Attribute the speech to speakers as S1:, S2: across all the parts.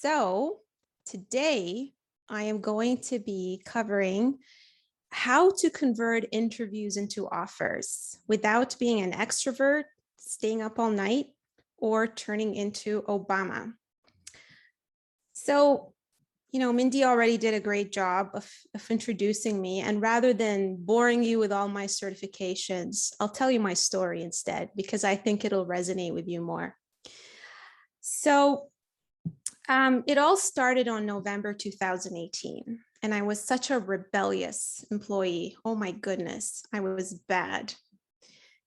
S1: So today I am going to be covering how to convert interviews into offers without being an extrovert, staying up all night, or turning into Obama. So, Mindy already did a great job of introducing me. And rather than boring you with all my certifications, I'll tell you my story instead, because I think it'll resonate with you more. So it all started on November 2018, and I was such a rebellious employee. Oh my goodness, I was bad.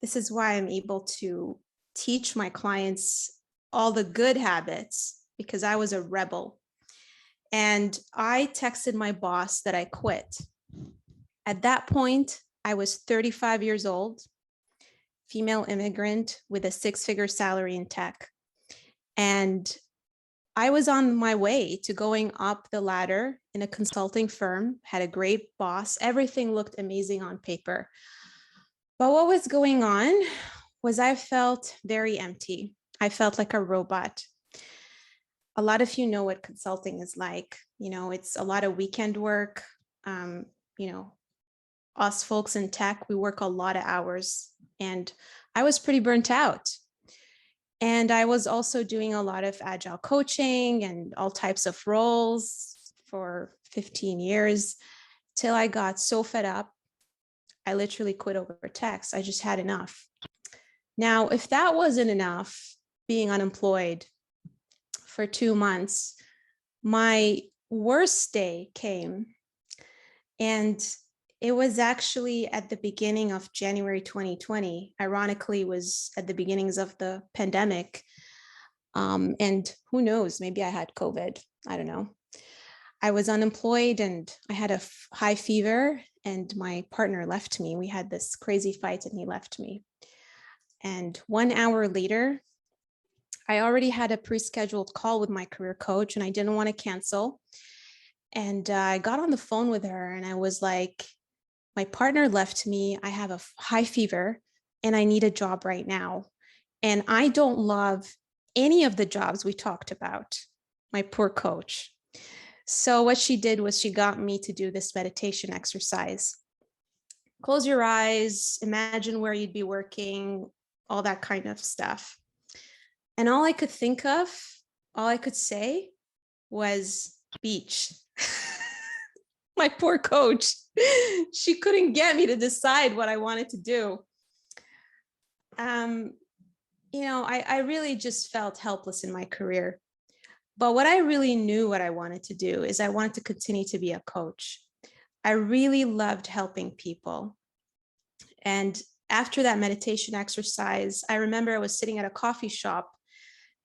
S1: This is why I'm able to teach my clients all the good habits, because I was a rebel. And I texted my boss that I quit. At that point, I was 35 years old, female immigrant with a six-figure salary in tech. And I was on my way to going up the ladder in a consulting firm, had a great boss. Everything looked amazing on paper. But what was going on was I felt very empty. I felt like a robot. A lot of you know what consulting is like. It's a lot of weekend work. Us folks in tech, we work a lot of hours, and I was pretty burnt out. And I was also doing a lot of agile coaching and all types of roles for 15 years till I got so fed up. I literally quit over text. I just had enough. Now, if that wasn't enough, being unemployed for 2 months, my worst day came. And it was actually at the beginning of January 2020. Ironically, was at the beginnings of the pandemic. And who knows, maybe I had COVID. I don't know. I was unemployed and I had a high fever, and my partner left me. We had this crazy fight and he left me. And 1 hour later, I already had a pre-scheduled call with my career coach and I didn't want to cancel. And I got on the phone with her and I was like, my partner left me. I have a high fever and I need a job right now. And I don't love any of the jobs we talked about, my poor coach. So what she did was she got me to do this meditation exercise. Close your eyes, imagine where you'd be working, all that kind of stuff. And all I could think of, all I could say was beach. My poor coach, she couldn't get me to decide what I wanted to do. I really just felt helpless in my career. But what I really knew what I wanted to do is I wanted to continue to be a coach. I really loved helping people. And after that meditation exercise, I remember I was sitting at a coffee shop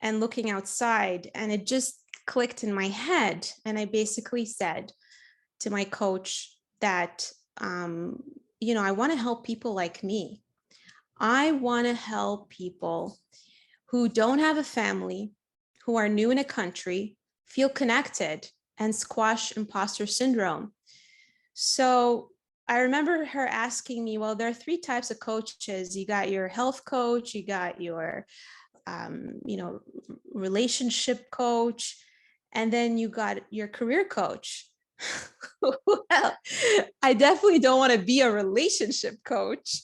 S1: and looking outside, and it just clicked in my head. And I basically said to my coach that, I want to help people like me. I want to help people who don't have a family, who are new in a country, feel connected, and squash imposter syndrome. So I remember her asking me, well, there are 3 types of coaches. You got your health coach, you got your, relationship coach, and then you got your career coach. Well, I definitely don't want to be a relationship coach.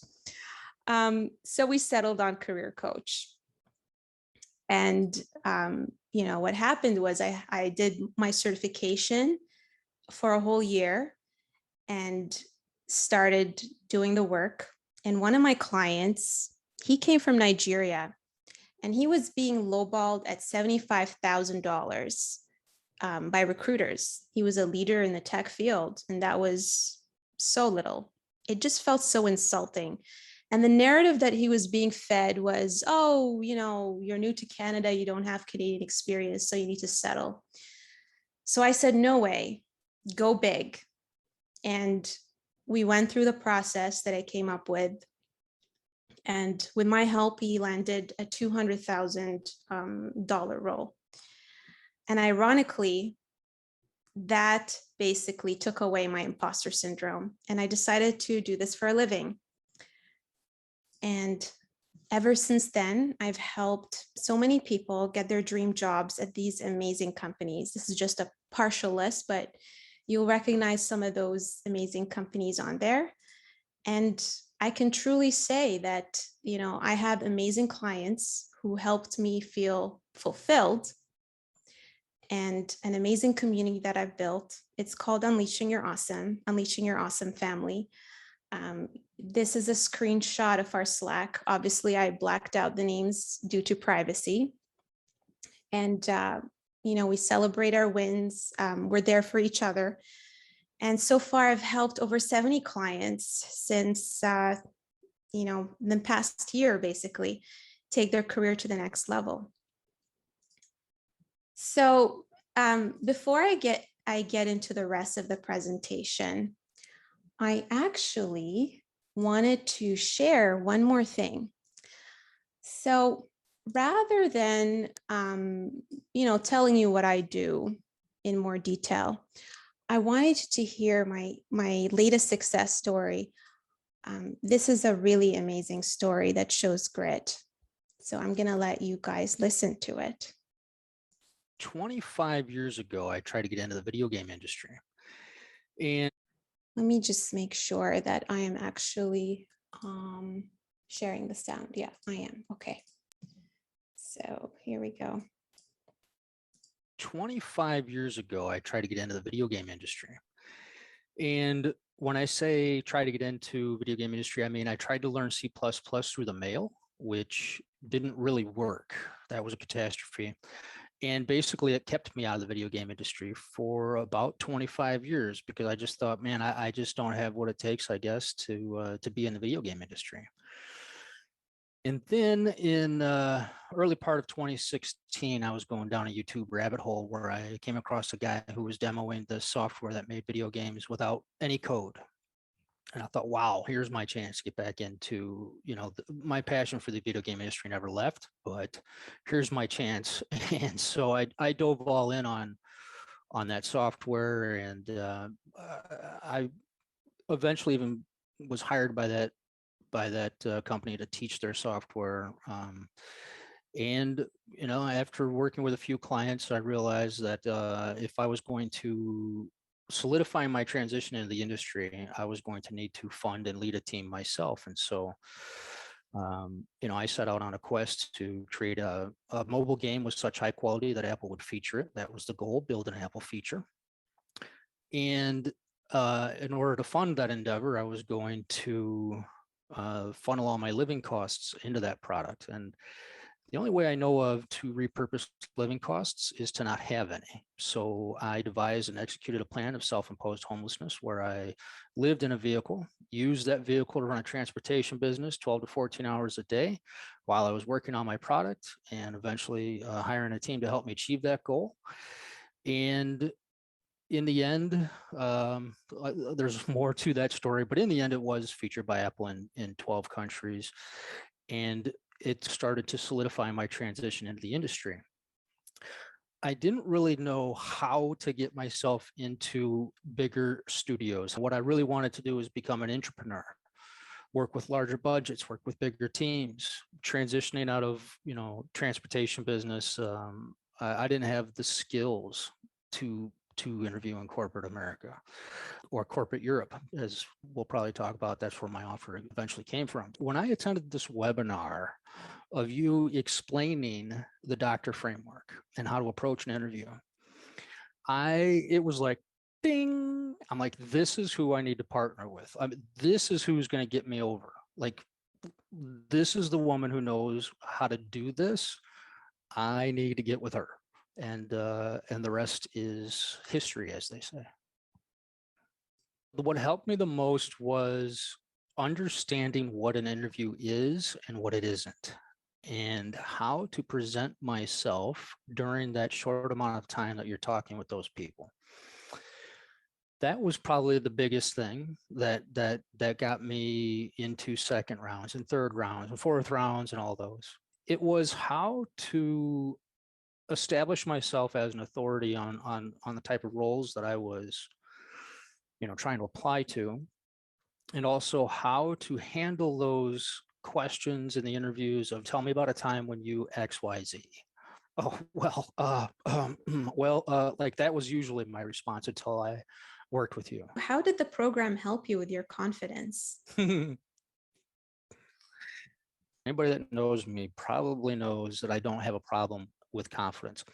S1: So we settled on career coach. And, what happened was I did my certification for a whole year and started doing the work. And one of my clients, he came from Nigeria and he was being lowballed at $75,000 by recruiters. He was a leader in the tech field, and that was so little. It just felt so insulting. And the narrative that he was being fed was, oh, you're new to Canada, you don't have Canadian experience, so you need to settle. So I said, no way, go big. And we went through the process that I came up with. And with my help, he landed a $200,000 role. And ironically, that basically took away my imposter syndrome. And I decided to do this for a living. And Ever since then, I've helped so many people get their dream jobs at these amazing companies. This is just a partial list, but you'll recognize some of those amazing companies on there. And I can truly say that, I have amazing clients who helped me feel fulfilled, and an amazing community that I've built. It's called Unleashing Your Awesome Family. This is a screenshot of our Slack. Obviously, I blacked out the names due to privacy. And, we celebrate our wins. We're there for each other. And so far, I've helped over 70 clients since, the past year, basically, take their career to the next level. So before I get into the rest of the presentation, I actually wanted to share one more thing. So rather than, telling you what I do in more detail, I wanted to hear my latest success story. This is a really amazing story that shows grit. So I'm going to let you guys listen to it.
S2: 25 years ago, I tried to get into the video game industry. And
S1: let me just make sure that I am actually sharing the sound. Yeah, I am. Okay. So here we go.
S2: 25 years ago, I tried to get into the video game industry. And when I say try to get into video game industry, I mean, I tried to learn C++ through the mail, which didn't really work. That was a catastrophe. And basically it kept me out of the video game industry for about 25 years because I just thought, man, I just don't have what it takes, I guess, to be in the video game industry. And then in early part of 2016, I was going down a YouTube rabbit hole where I came across a guy who was demoing the software that made video games without any code. And I thought, wow, here's my chance to get back into, my passion for the video game industry never left, but here's my chance. And so I dove all in on that software. And I eventually even was hired by that company to teach their software. And, after working with a few clients, I realized that if I was going to solidify my transition into the industry, I was going to need to fund and lead a team myself. And so, I set out on a quest to create a mobile game with such high quality that Apple would feature it. That was the goal, build an Apple feature. And in order to fund that endeavor, I was going to funnel all my living costs into that product. And the only way I know of to repurpose living costs is to not have any. So I devised and executed a plan of self-imposed homelessness where I lived in a vehicle, used that vehicle to run a transportation business 12 to 14 hours a day while I was working on my product and eventually hiring a team to help me achieve that goal. And in the end, there's more to that story, but in the end, it was featured by Apple in 12 countries. And it started to solidify my transition into the industry. I didn't really know how to get myself into bigger studios. What I really wanted to do is become an entrepreneur, work with larger budgets, work with bigger teams, transitioning out of, transportation business. I didn't have the skills to interview in corporate America or corporate Europe, as we'll probably talk about. That's where my offer eventually came from. When I attended this webinar of you explaining the doctor framework and how to approach an interview, it was like, ding. I'm like, this is who I need to partner with. I mean, this is who's going to get me over. Like, this is the woman who knows how to do this. I need to get with her. And the rest is history, as they say. What helped me the most was understanding what an interview is and what it isn't, and how to present myself during that short amount of time that you're talking with those people. That was probably the biggest thing that got me into second rounds and third rounds and fourth rounds and all those. It was how to establish myself as an authority on the type of roles that I was, trying to apply to, and also how to handle those questions in the interviews of tell me about a time when you X, Y, Z. Oh, well, like that was usually my response until I worked with you.
S1: How did the program help you with your confidence?
S2: Anybody that knows me probably knows that I don't have a problem with confidence.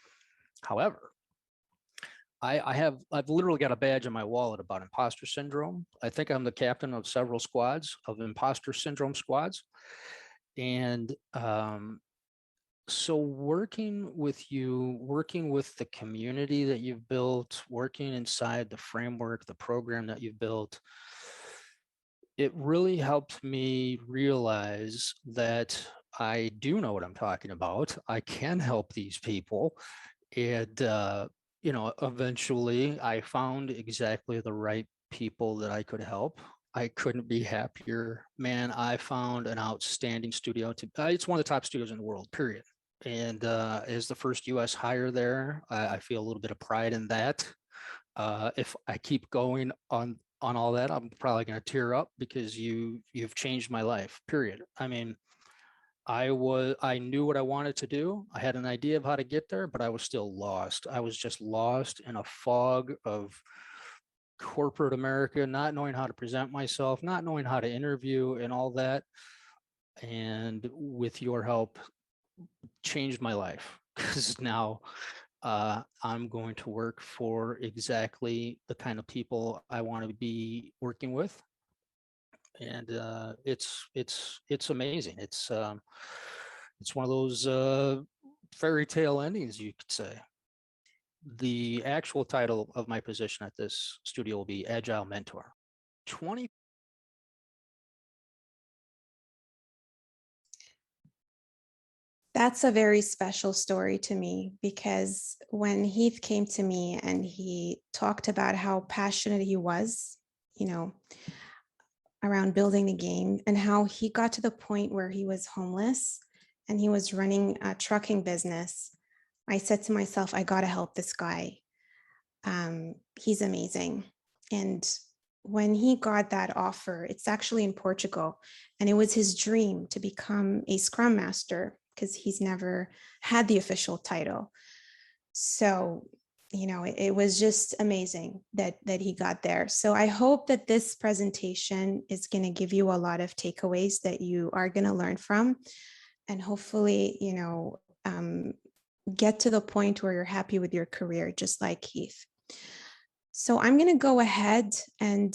S2: However, I've literally got a badge on my wallet about imposter syndrome. I think I'm the captain of several squads of imposter syndrome squads. And so working with you, working with the community that you've built, working inside the framework, the program that you've built, it really helped me realize that I do know what I'm talking about. I can help these people. And, eventually I found exactly the right people that I could help. I couldn't be happier, man. I found an outstanding studio. It's one of the top studios in the world, period. And as the first US hire there, I feel a little bit of pride in that. If I keep going on all that, I'm probably going to tear up because you've changed my life, period. I mean, I knew what I wanted to do. I had an idea of how to get there, but I was still lost. I was just lost in a fog of corporate America, not knowing how to present myself, not knowing how to interview and all that. And with your help, changed my life because now I'm going to work for exactly the kind of people I want to be working with. And it's amazing. It's one of those fairy tale endings, you could say. The actual title of my position at this studio will be Agile Mentor. 20.
S1: That's a very special story to me because when Heath came to me and he talked about how passionate he was, you know, around building the game and how he got to the point where he was homeless and he was running a trucking business, I said to myself, I got to help this guy. He's amazing. And when he got that offer, it's actually in Portugal, and it was his dream to become a Scrum Master because he's never had the official title. So, it was just amazing that he got there. So I hope that this presentation is going to give you a lot of takeaways that you are going to learn from, and hopefully, get to the point where you're happy with your career, just like Keith. So I'm going to go ahead and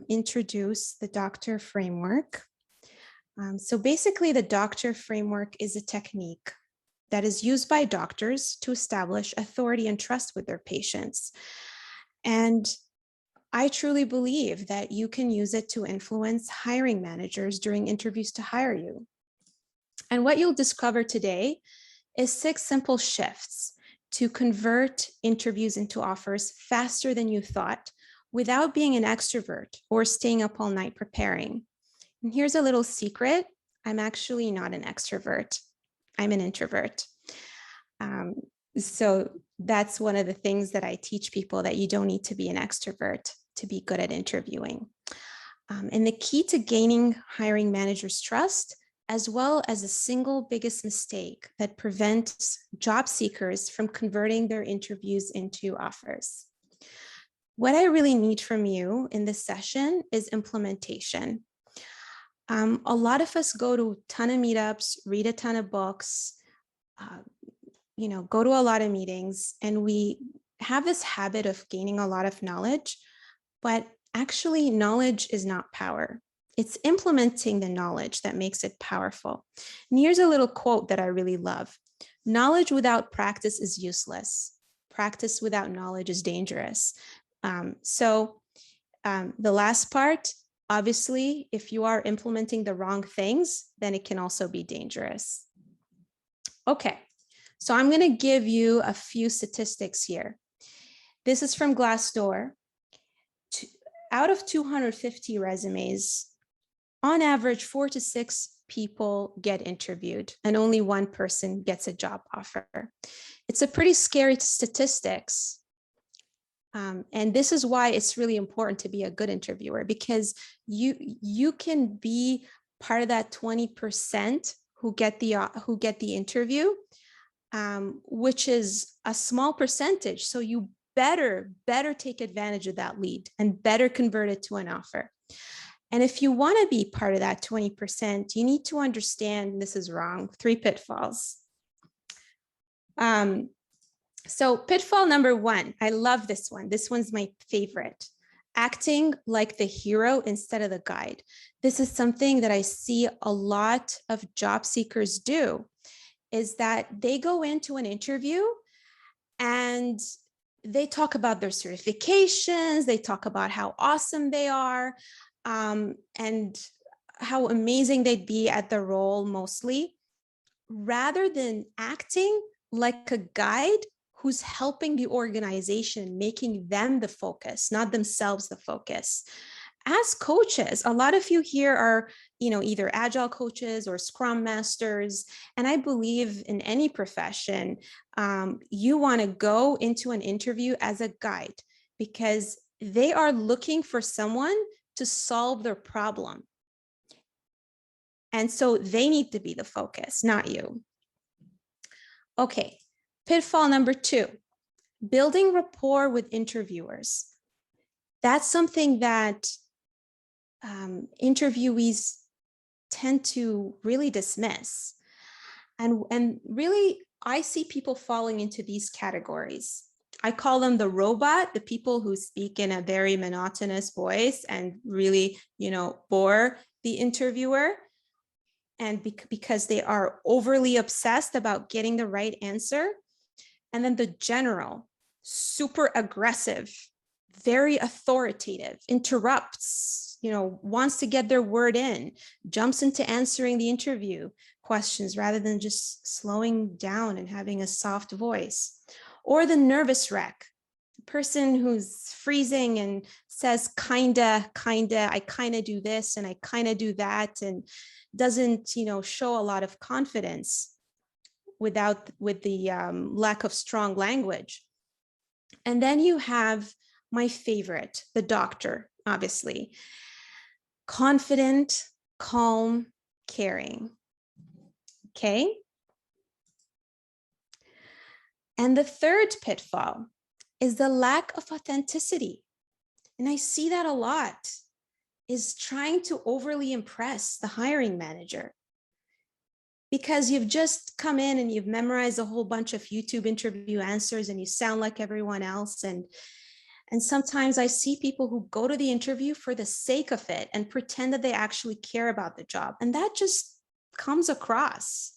S1: introduce the doctor framework. So basically, the doctor framework is a technique that is used by doctors to establish authority and trust with their patients. And I truly believe that you can use it to influence hiring managers during interviews to hire you. And what you'll discover today is 6 simple shifts to convert interviews into offers faster than you thought without being an extrovert or staying up all night preparing. And here's a little secret. I'm actually not an extrovert. I'm an introvert. So that's one of the things that I teach people, that you don't need to be an extrovert to be good at interviewing. And the key to gaining hiring managers' trust, as well as the single biggest mistake that prevents job seekers from converting their interviews into offers. What I really need from you in this session is implementation. A lot of us go to a ton of meetups, read a ton of books, go to a lot of meetings, and we have this habit of gaining a lot of knowledge, but actually knowledge is not power. It's implementing the knowledge that makes it powerful. And here's a little quote that I really love. Knowledge without practice is useless. Practice without knowledge is dangerous. The last part, obviously, if you are implementing the wrong things, then it can also be dangerous. Okay, so I'm going to give you a few statistics here. This is from Glassdoor. Out of 250 resumes, on average, 4 to 6 people get interviewed and only 1 person gets a job offer. It's a pretty scary statistics. And this is why it's really important to be a good interviewer, because you can be part of that 20% who get the interview, which is a small percentage. So you better take advantage of that lead and better convert it to an offer. And if you want to be part of that 20%, you need to understand this is wrong. 3 pitfalls. So pitfall number 1, I love this one. This one's my favorite. Acting like the hero instead of the guide. This is something that I see a lot of job seekers do, is that they go into an interview and they talk about their certifications, they talk about how awesome they are, and how amazing they'd be at the role mostly, rather than acting like a guide who's helping the organization, making them the focus, not themselves the focus. As coaches, a lot of you here are, either agile coaches or scrum masters. And I believe in any profession, you want to go into an interview as a guide, because they are looking for someone to solve their problem. And so they need to be the focus, not you. Okay, pitfall number 2, building rapport with interviewers. That's something that interviewees tend to really dismiss. And really, I see people falling into these categories. I call them the robot, the people who speak in a very monotonous voice and really, bore the interviewer. And because they are overly obsessed about getting the right answer. And then the general, super aggressive, very authoritative, interrupts, wants to get their word in, jumps into answering the interview questions rather than just slowing down and having a soft voice. Or the nervous wreck, the person who's freezing and says, kinda, I kinda do this and I kinda do that, and doesn't, show a lot of confidence with the lack of strong language. And then you have my favorite, the doctor, obviously. Confident, calm, caring. Okay. And the third pitfall is the lack of authenticity. And I see that a lot, is trying to overly impress the hiring manager. Because you've just come in and you've memorized a whole bunch of YouTube interview answers and you sound like everyone else. And sometimes I see people who go to the interview for the sake of it and pretend that they actually care about the job. And that just comes across.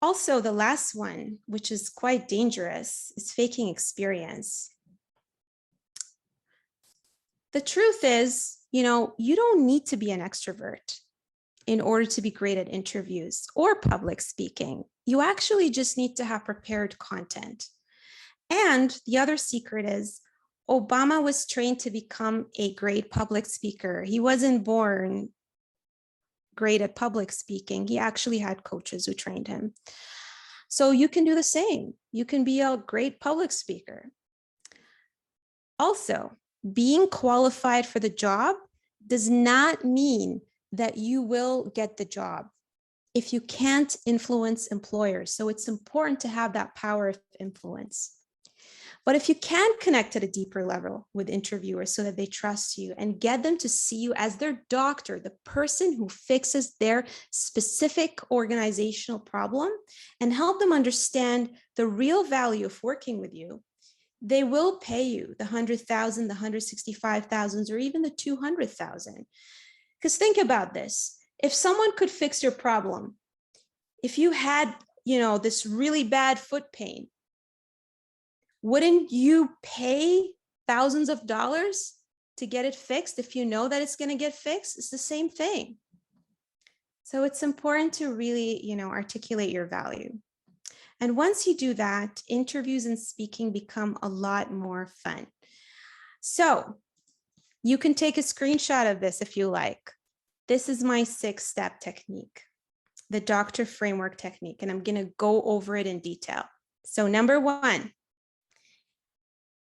S1: Also, the last one, which is quite dangerous, is faking experience. The truth is, you don't need to be an extrovert in order to be great at interviews or public speaking. You actually just need to have prepared content. And the other secret is, Obama was trained to become a great public speaker. He wasn't born great at public speaking. He actually had coaches who trained him. So you can do the same. You can be a great public speaker. Also, being qualified for the job does not mean that you will get the job if you can't influence employers. So it's important to have that power of influence. But if you can connect at a deeper level with interviewers so that they trust you and get them to see you as their doctor, the person who fixes their specific organizational problem, and help them understand the real value of working with you, they will pay you the 100,000, the 165,000, or even the 200,000. Because think about this. If someone could fix your problem, if you had, this really bad foot pain, wouldn't you pay thousands of dollars to get it fixed if you know that it's going to get fixed? It's the same thing. So it's important to really, articulate your value. And once you do that, interviews and speaking become a lot more fun. So you can take a screenshot of this if you like. This is my 6-step technique, the doctor framework technique, and I'm going to go over it in detail. So number 1,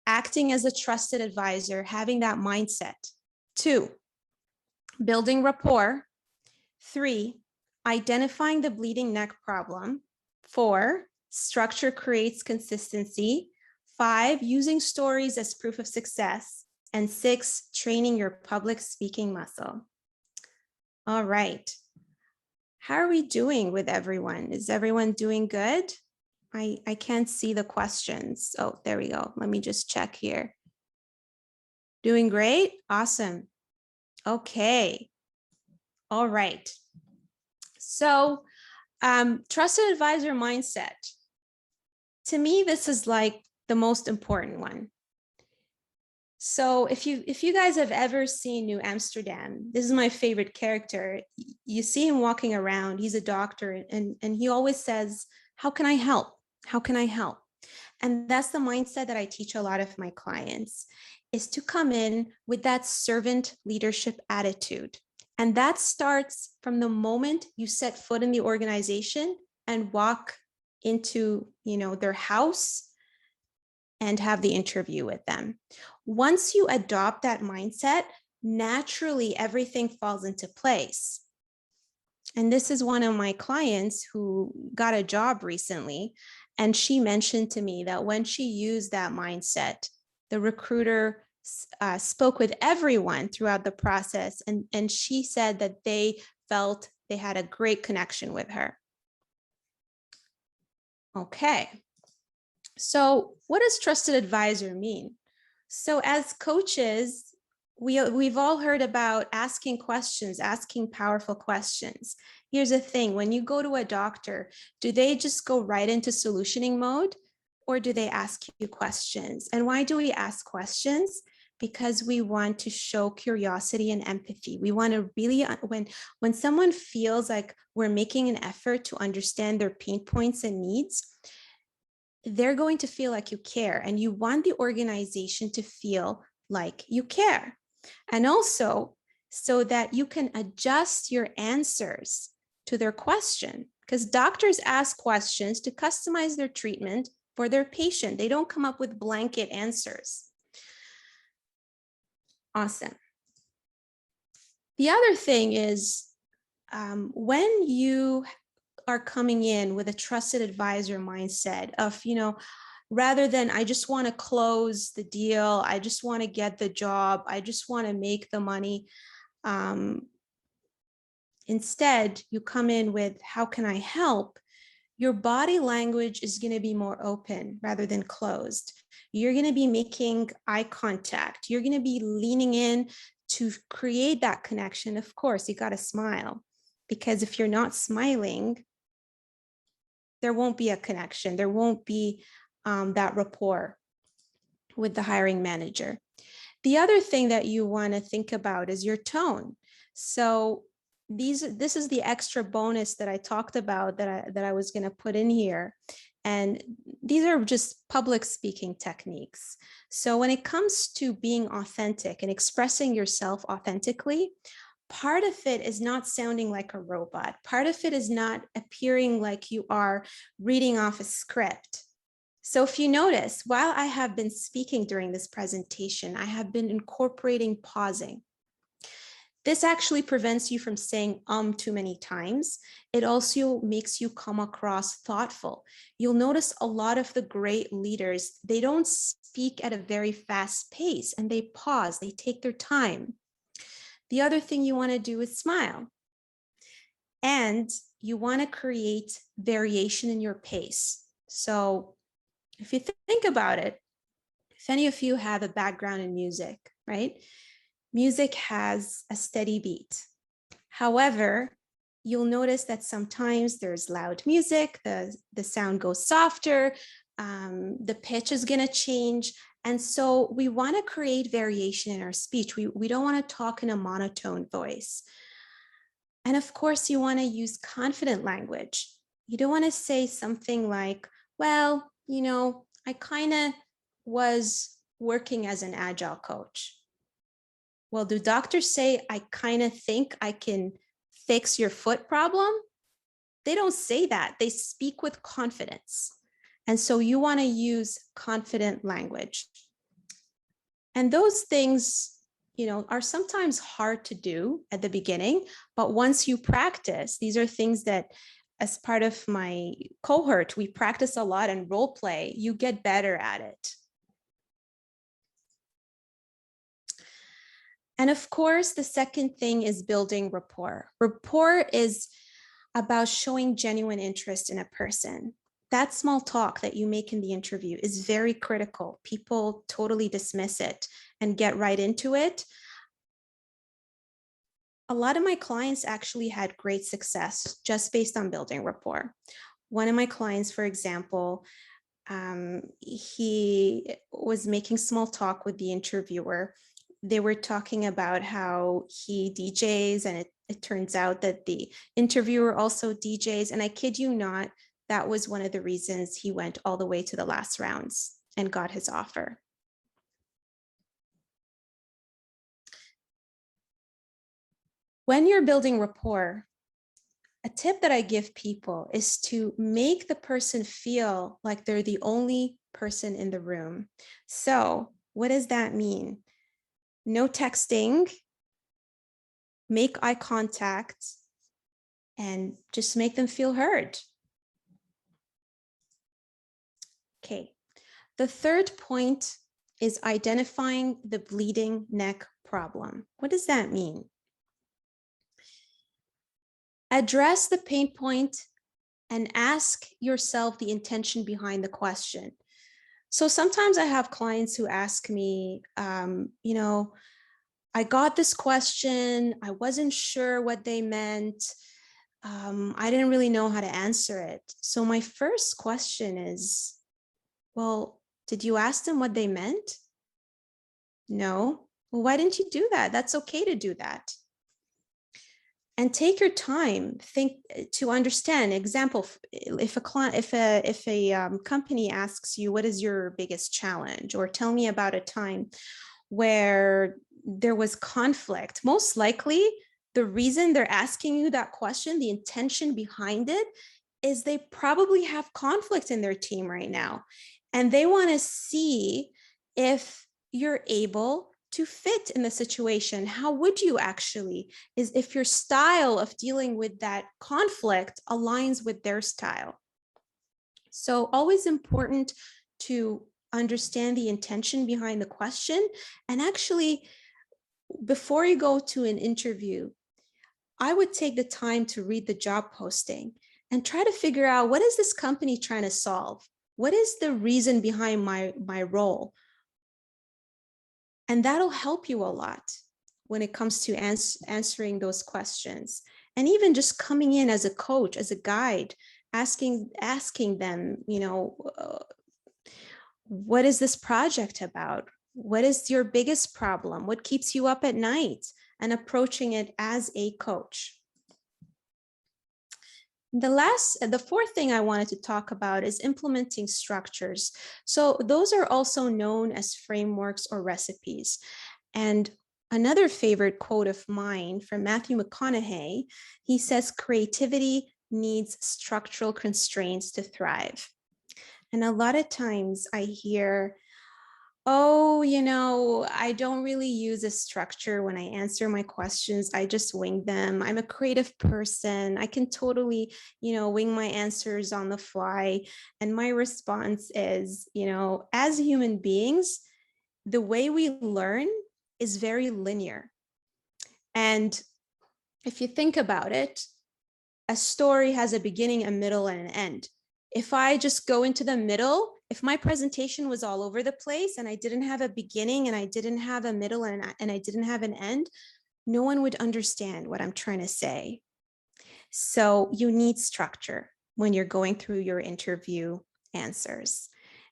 S1: acting as a trusted advisor, having that mindset. 2, building rapport. 3, identifying the bleeding neck problem. 4, structure creates consistency. 5, using stories as proof of success. And 6, training your public speaking muscle. All right. How are we doing with everyone? Is everyone doing good? I can't see the questions. Oh, there we go. Let me just check here. Doing great? Awesome. Okay. All right. So, trusted advisor mindset. To me, this is like the most important one. So if you guys have ever seen New Amsterdam, this is my favorite character. You see him walking around, he's a doctor, and he always says, how can I help? How can I help? And that's the mindset that I teach a lot of my clients, is to come in with that servant leadership attitude. And that starts from the moment you set foot in the organization and walk into, their house and have the interview with them. Once you adopt that mindset, naturally everything falls into place. And this is one of my clients who got a job recently. And she mentioned to me that when she used that mindset, the recruiter spoke with everyone throughout the process. And she said that they felt they had a great connection with her. Okay. So what does trusted advisor mean? So as coaches, we've all heard about asking questions, asking powerful questions. Here's the thing, when you go to a doctor, do they just go right into solutioning mode, or do they ask you questions? And why do we ask questions? Because we want to show curiosity and empathy. We want to really, when someone feels like we're making an effort to understand their pain points and needs, they're going to feel like you care, and you want the organization to feel like you care. And also so that you can adjust your answers to their question, because doctors ask questions to customize their treatment for their patient. They don't come up with blanket answers. Awesome. The other thing is, when you are coming in with a trusted advisor mindset of, rather than I just want to close the deal, I just want to get the job, I just want to make the money. Instead, you come in with, how can I help? Your body language is going to be more open rather than closed. You're going to be making eye contact. You're going to be leaning in to create that connection. Of course, you got to smile, because if you're not smiling, there won't be a connection. There won't be that rapport with the hiring manager. The other thing that you want to think about is your tone. So this is the extra bonus that I talked about that I was going to put in here. And these are just public speaking techniques. So when it comes to being authentic and expressing yourself authentically, part of it is not sounding like a robot. Part of it is not appearing like you are reading off a script. So if you notice, while I have been speaking during this presentation, I have been incorporating pausing. This actually prevents you from saying too many times. It also makes you come across thoughtful. You'll notice a lot of the great leaders, they don't speak at a very fast pace, and they pause, they take their time. The other thing you want to do is smile. And you want to create variation in your pace. So if you think about it, if any of you have a background in music, right? Music has a steady beat. However, you'll notice that sometimes there's loud music, the sound goes softer, the pitch is going to change. And so we want to create variation in our speech. We don't want to talk in a monotone voice. And of course, you want to use confident language. You don't want to say something like, well, I kind of was working as an agile coach. Well, do doctors say, I kind of think I can fix your foot problem? They don't say that. They speak with confidence. And so you want to use confident language. And those things, are sometimes hard to do at the beginning, but once you practice, these are things that as part of my cohort, we practice a lot and role play, you get better at it. And of course, the second thing is building rapport. Rapport is about showing genuine interest in a person. That small talk that you make in the interview is very critical. People totally dismiss it and get right into it. A lot of my clients actually had great success just based on building rapport. One of my clients, for example, he was making small talk with the interviewer. They were talking about how he DJs, and it turns out that the interviewer also DJs. And I kid you not, that was one of the reasons he went all the way to the last rounds and got his offer. When you're building rapport, a tip that I give people is to make the person feel like they're the only person in the room. So what does that mean? No texting, make eye contact, and just make them feel heard. Okay. The third point is identifying the bleeding neck problem. What does that mean? Address the pain point and ask yourself the intention behind the question. So sometimes I have clients who ask me, I got this question, I wasn't sure what they meant. I didn't really know how to answer it. So my first question is, well, did you ask them what they meant? No. Well, why didn't you do that? That's okay to do that. And take your time, think to understand. Example, if a company asks you, what is your biggest challenge? Or tell me about a time where there was conflict. Most likely, the reason they're asking you that question, the intention behind it, is they probably have conflict in their team right now. And they want to see if you're able to fit in the situation. How would you actually, is if your style of dealing with that conflict aligns with their style. So always important to understand the intention behind the question. And actually, before you go to an interview, I would take the time to read the job posting and try to figure out, what is this company trying to solve? What is the reason behind my role? And that'll help you a lot when it comes to answering those questions. And even just coming in as a coach, as a guide, asking them, what is this project about? What is your biggest problem? What keeps you up at night? And approaching it as a coach. The fourth thing I wanted to talk about is implementing structures. So those are also known as frameworks or recipes. And another favorite quote of mine from Matthew McConaughey, he says, creativity needs structural constraints to thrive. And a lot of times I hear, oh, I don't really use a structure when I answer my questions. I just wing them. I'm a creative person. I can totally, wing my answers on the fly. And my response is, as human beings, the way we learn is very linear. And if you think about it, a story has a beginning, a middle, and an end. If I just go into the middle, if my presentation was all over the place and I didn't have a beginning and I didn't have a middle and I didn't have an end, no one would understand what I'm trying to say. So you need structure when you're going through your interview answers.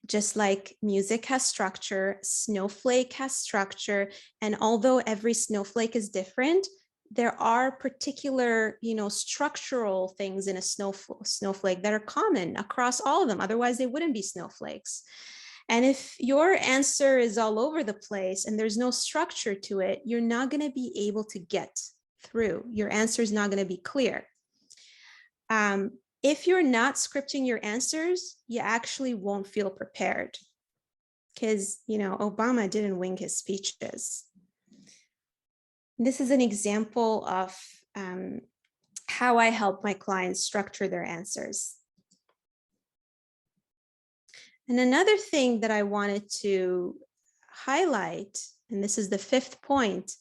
S1: Just like music has structure, Snowflake has structure. And although every snowflake is different, there are particular, structural things in a snowflake that are common across all of them. Otherwise, they wouldn't be snowflakes. And if your answer is all over the place and there's no structure to it, you're not going to be able to get through. Your answer is not going to be clear. If you're not scripting your answers, you actually won't feel prepared because, Obama didn't wing his speeches. This is an example of how I help my clients structure their answers. And another thing that I wanted to highlight, and this is the fifth point,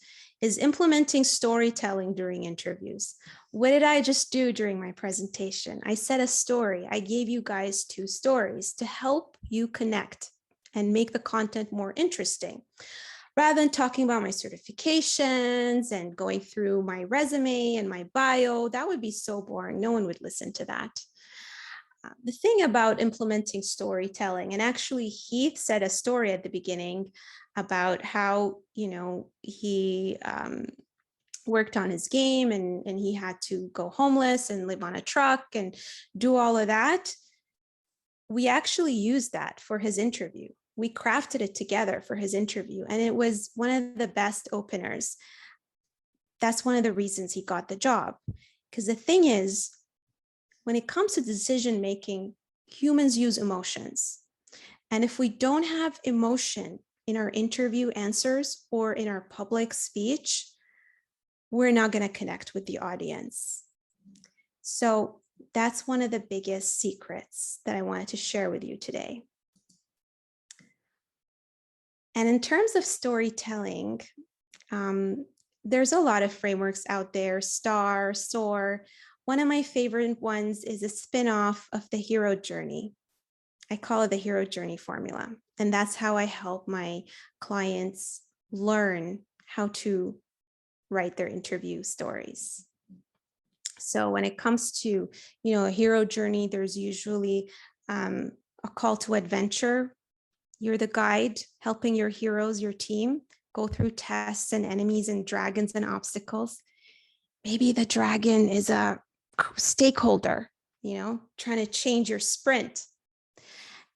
S1: is implementing storytelling during interviews. What did I just do during my presentation? I said a story. I gave you guys 2 stories to help you connect and make the content more interesting. Rather than talking about my certifications and going through my resume and my bio, that would be so boring. No one would listen to that. The thing about implementing storytelling, and actually Heath said a story at the beginning about how, he worked on his game and he had to go homeless and live on a truck and do all of that. We actually used that for his interview. We crafted it together for his interview, and it was one of the best openers. That's one of the reasons he got the job. Because the thing is, when it comes to decision making, humans use emotions. And if we don't have emotion in our interview answers or in our public speech, we're not going to connect with the audience. So that's one of the biggest secrets that I wanted to share with you today. And in terms of storytelling, there's a lot of frameworks out there, STAR, SOAR. One of my favorite ones is a spin-off of the hero journey. I call it the hero journey formula. And that's how I help my clients learn how to write their interview stories. So when it comes to, a hero journey, there's usually a call to adventure. You're the guide helping your heroes, your team, go through tests and enemies and dragons and obstacles. Maybe the dragon is a stakeholder, trying to change your sprint.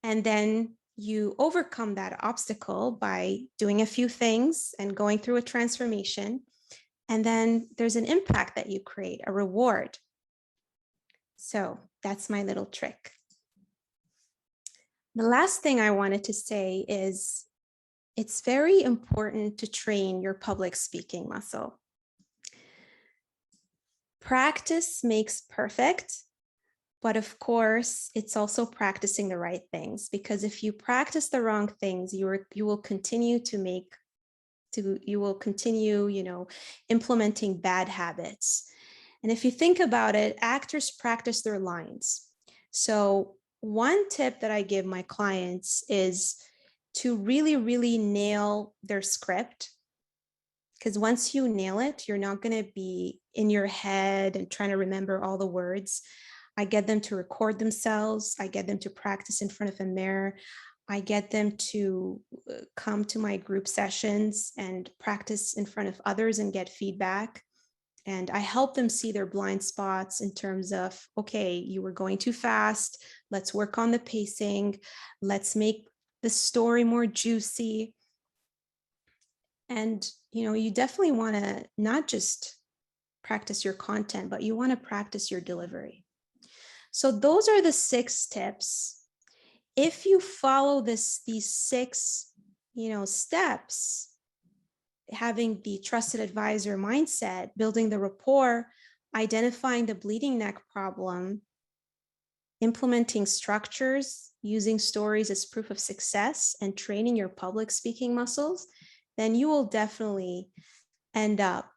S1: And then you overcome that obstacle by doing a few things and going through a transformation. And then there's an impact that you create, a reward. So that's my little trick. The last thing I wanted to say is it's very important to train your public speaking muscle. Practice makes perfect, but of course, it's also practicing the right things, because if you practice the wrong things, you will continue implementing bad habits. And if you think about it, actors practice their lines. So one tip that I give my clients is to really, really nail their script. Because once you nail it, you're not going to be in your head and trying to remember all the words. I get them to record themselves. I get them to practice in front of a mirror. I get them to come to my group sessions and practice in front of others and get feedback. And I help them see their blind spots in terms of, okay, you were going too fast. Let's work on the pacing. Let's make the story more juicy. And, you definitely want to not just practice your content, but you want to practice your delivery. So those are the 6 tips. If you follow these 6, steps, having the trusted advisor mindset, building the rapport, identifying the bleeding neck problem, implementing structures, using stories as proof of success, and training your public speaking muscles, then you will definitely end up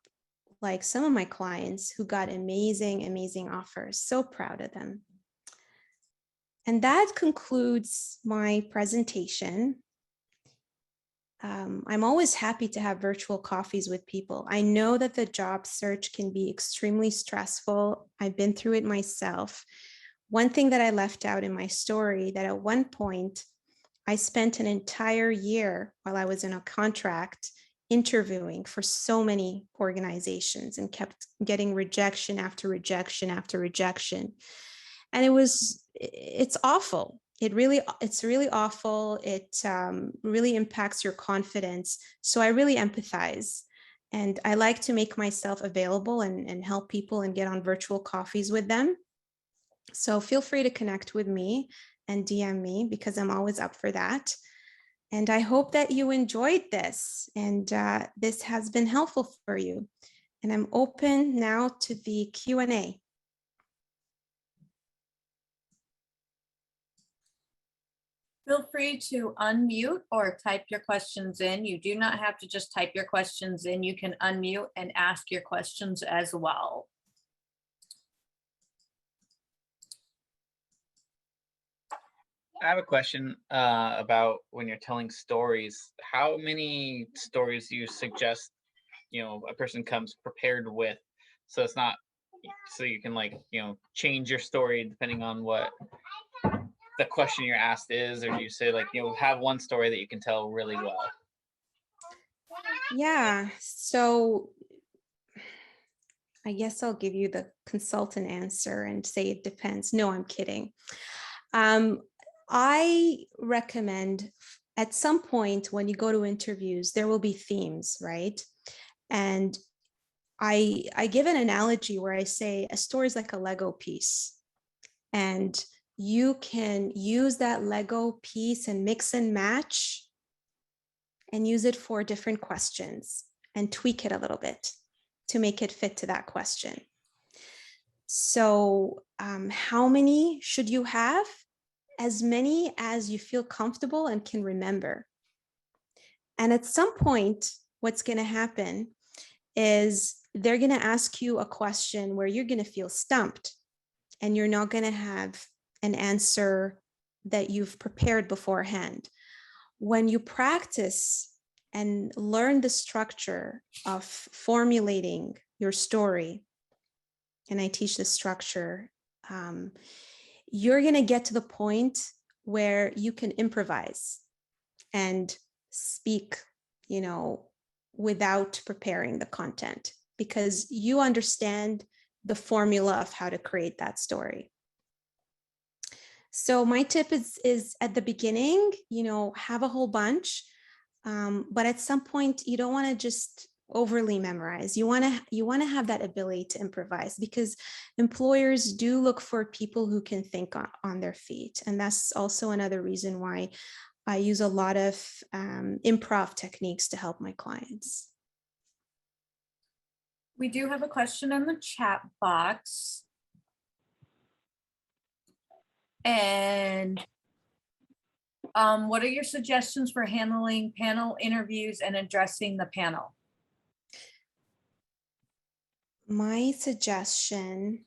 S1: like some of my clients who got amazing, amazing offers. So proud of them. And that concludes my presentation. I'm always happy to have virtual coffees with people. I know that the job search can be extremely stressful. I've been through it myself. One thing that I left out in my story, that at one point, I spent an entire year while I was in a contract interviewing for so many organizations and kept getting rejection after rejection after rejection. And it's awful. It's really awful. It really impacts your confidence. So I really empathize. And I like to make myself available and help people and get on virtual coffees with them. So feel free to connect with me and DM me, because I'm always up for that. And I hope that you enjoyed this and this has been helpful for you. And I'm open now to the Q&A.
S3: Feel free to unmute or type your questions in. You do not have to just type your questions in. You can unmute and ask your questions as well.
S4: I have a question about when you're telling stories. How many stories do you suggest, a person comes prepared with? So it's not, so you can change your story depending on what the question you're asked is, or do you say have one story that you can tell really well?
S1: Yeah, so I guess I'll give you the consultant answer and say it depends. No, I'm kidding. I recommend at some point when you go to interviews, there will be themes, right? And I give an analogy where I say a story is like a Lego piece, and you can use that Lego piece and mix and match and use it for different questions and tweak it a little bit to make it fit to that question. So how many should you have? As many as you feel comfortable and can remember. And at some point, what's going to happen is they're going to ask you a question where you're going to feel stumped and you're not going to have an answer that you've prepared beforehand. When you practice and learn the structure of formulating your story, and I teach the structure, you're going to get to the point where you can improvise and speak, without preparing the content, because you understand the formula of how to create that story. So my tip is at the beginning, have a whole bunch, but at some point you don't want to just overly memorize. You want to have that ability to improvise, because employers do look for people who can think on their feet. And that's also another reason why I use a lot of improv techniques to help my clients.
S3: We do have a question in the chat box. And what are your suggestions for handling panel interviews and addressing the panel?
S1: My suggestion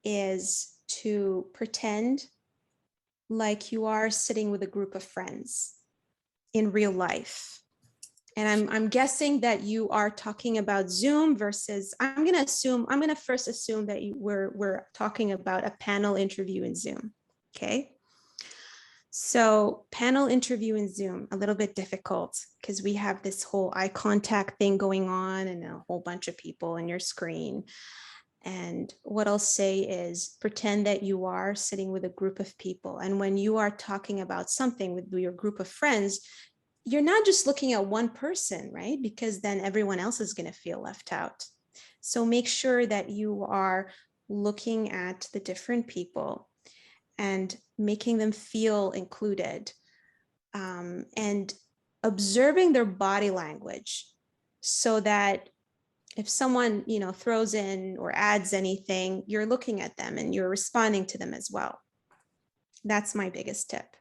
S1: is to pretend like you are sitting with a group of friends in real life. And I'm guessing that you are talking about Zoom versus, I'm going to first assume that we're talking about a panel interview in Zoom. Okay. So panel interview in Zoom, a little bit difficult because we have this whole eye contact thing going on and a whole bunch of people in your screen. And what I'll say is pretend that you are sitting with a group of people. And when you are talking about something with your group of friends, you're not just looking at one person, right? Because then everyone else is going to feel left out. So make sure that you are looking at the different people and making them feel included, and observing their body language, so that if someone throws in or adds anything, you're looking at them and you're responding to them as well. That's my biggest tip.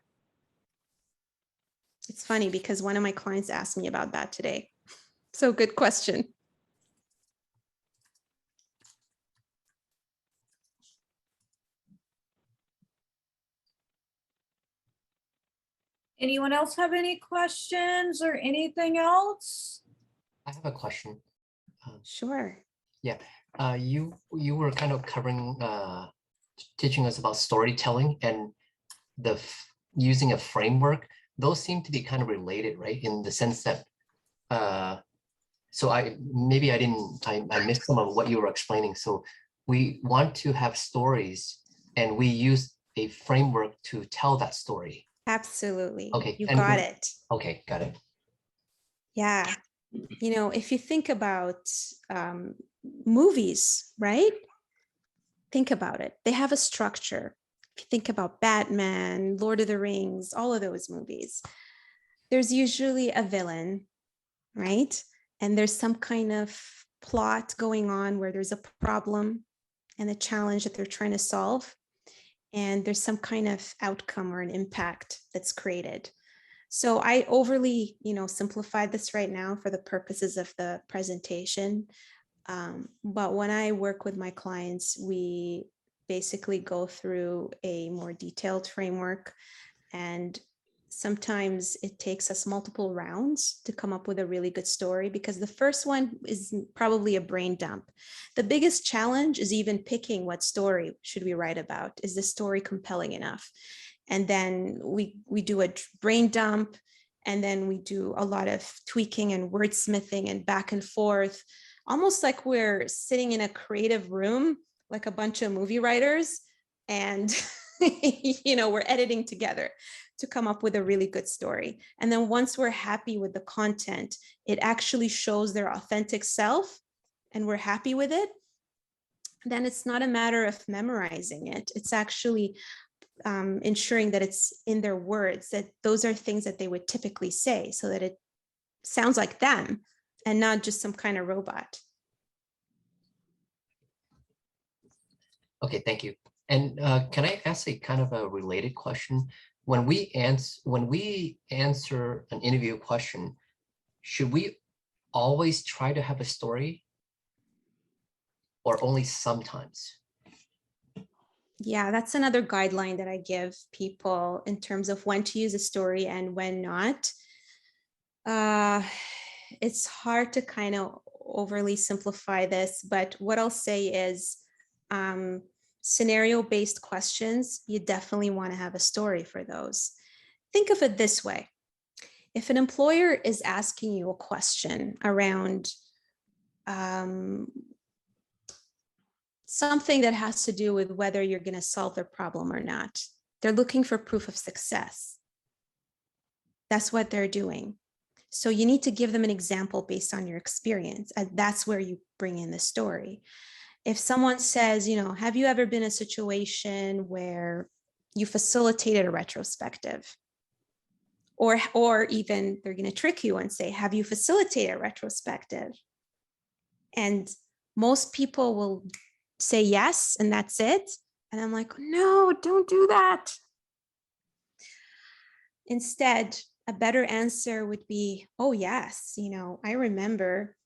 S1: It's funny because one of my clients asked me about that today. So good question.
S3: Anyone else have any questions or anything else?
S5: I have a question.
S1: Sure.
S5: Yeah, you were kind of covering, teaching us about storytelling and using a framework. Those seem to be kind of related, right? In the sense that, so I missed some of what you were explaining. So we want to have stories, and we use a framework to tell that story.
S1: Absolutely.
S5: Okay.
S1: You got it.
S5: Okay, got it.
S1: Yeah. If you think about movies, right? Think about it. They have a structure. If you think about Batman, Lord of the Rings, all of those movies, there's usually a villain, right? And there's some kind of plot going on where there's a problem and a challenge that they're trying to solve. And there's some kind of outcome or an impact that's created. So I overly, simplified this right now for the purposes of the presentation. But when I work with my clients, we basically go through a more detailed framework, and sometimes it takes us multiple rounds to come up with a really good story, because the first one is probably a brain dump. The biggest challenge is even picking what story should we write about. Is the story compelling enough? And then we do a brain dump, and then we do a lot of tweaking and wordsmithing and back and forth, almost like we're sitting in a creative room, like a bunch of movie writers, and we're editing together to come up with a really good story. And then once we're happy with the content, it actually shows their authentic self, and we're happy with it, then it's not a matter of memorizing it. It's actually ensuring that it's in their words, that those are things that they would typically say, so that it sounds like them and not just some kind of robot.
S5: Okay, thank you. And can I ask a kind of a related question? When we answer an interview question, should we always try to have a story, or only sometimes?
S1: Yeah, that's another guideline that I give people in terms of when to use a story and when not. It's hard to kind of overly simplify this, but what I'll say is scenario-based questions, you definitely want to have a story for those. Think of it this way. If an employer is asking you a question around something that has to do with whether you're going to solve their problem or not, they're looking for proof of success. That's what they're doing. So you need to give them an example based on your experience. And that's where you bring in the story. If someone says, have you ever been in a situation where you facilitated a retrospective? Or even they're going to trick you and say, have you facilitated a retrospective? And most people will say yes, and that's it. And I'm like, no, don't do that. Instead, a better answer would be, oh yes, I remember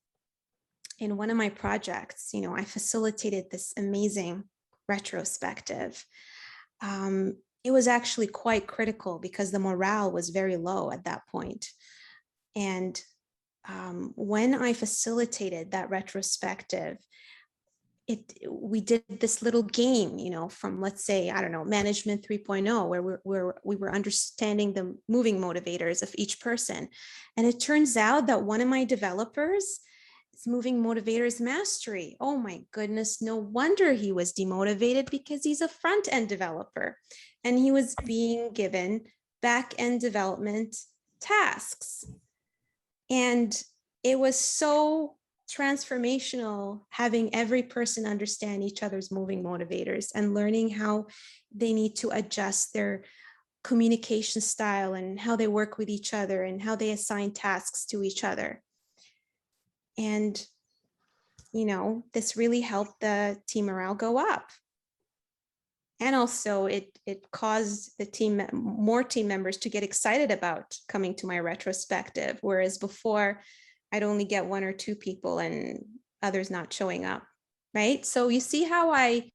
S1: in one of my projects, I facilitated this amazing retrospective. It was actually quite critical because the morale was very low at that point. And when I facilitated that retrospective, we did this little game, from, let's say, I don't know, management 3.0, where we were understanding the moving motivators of each person. And it turns out that one of my developers is moving motivators mastery. Oh my goodness, no wonder he was demotivated, because he's a front-end developer and he was being given back-end development tasks. And it was so transformational having every person understand each other's moving motivators and learning how they need to adjust their communication style and how they work with each other and how they assign tasks to each other. And, this really helped the team morale go up. And also it caused more team members to get excited about coming to my retrospective, whereas before I'd only get one or two people and others not showing up, right? So you see how I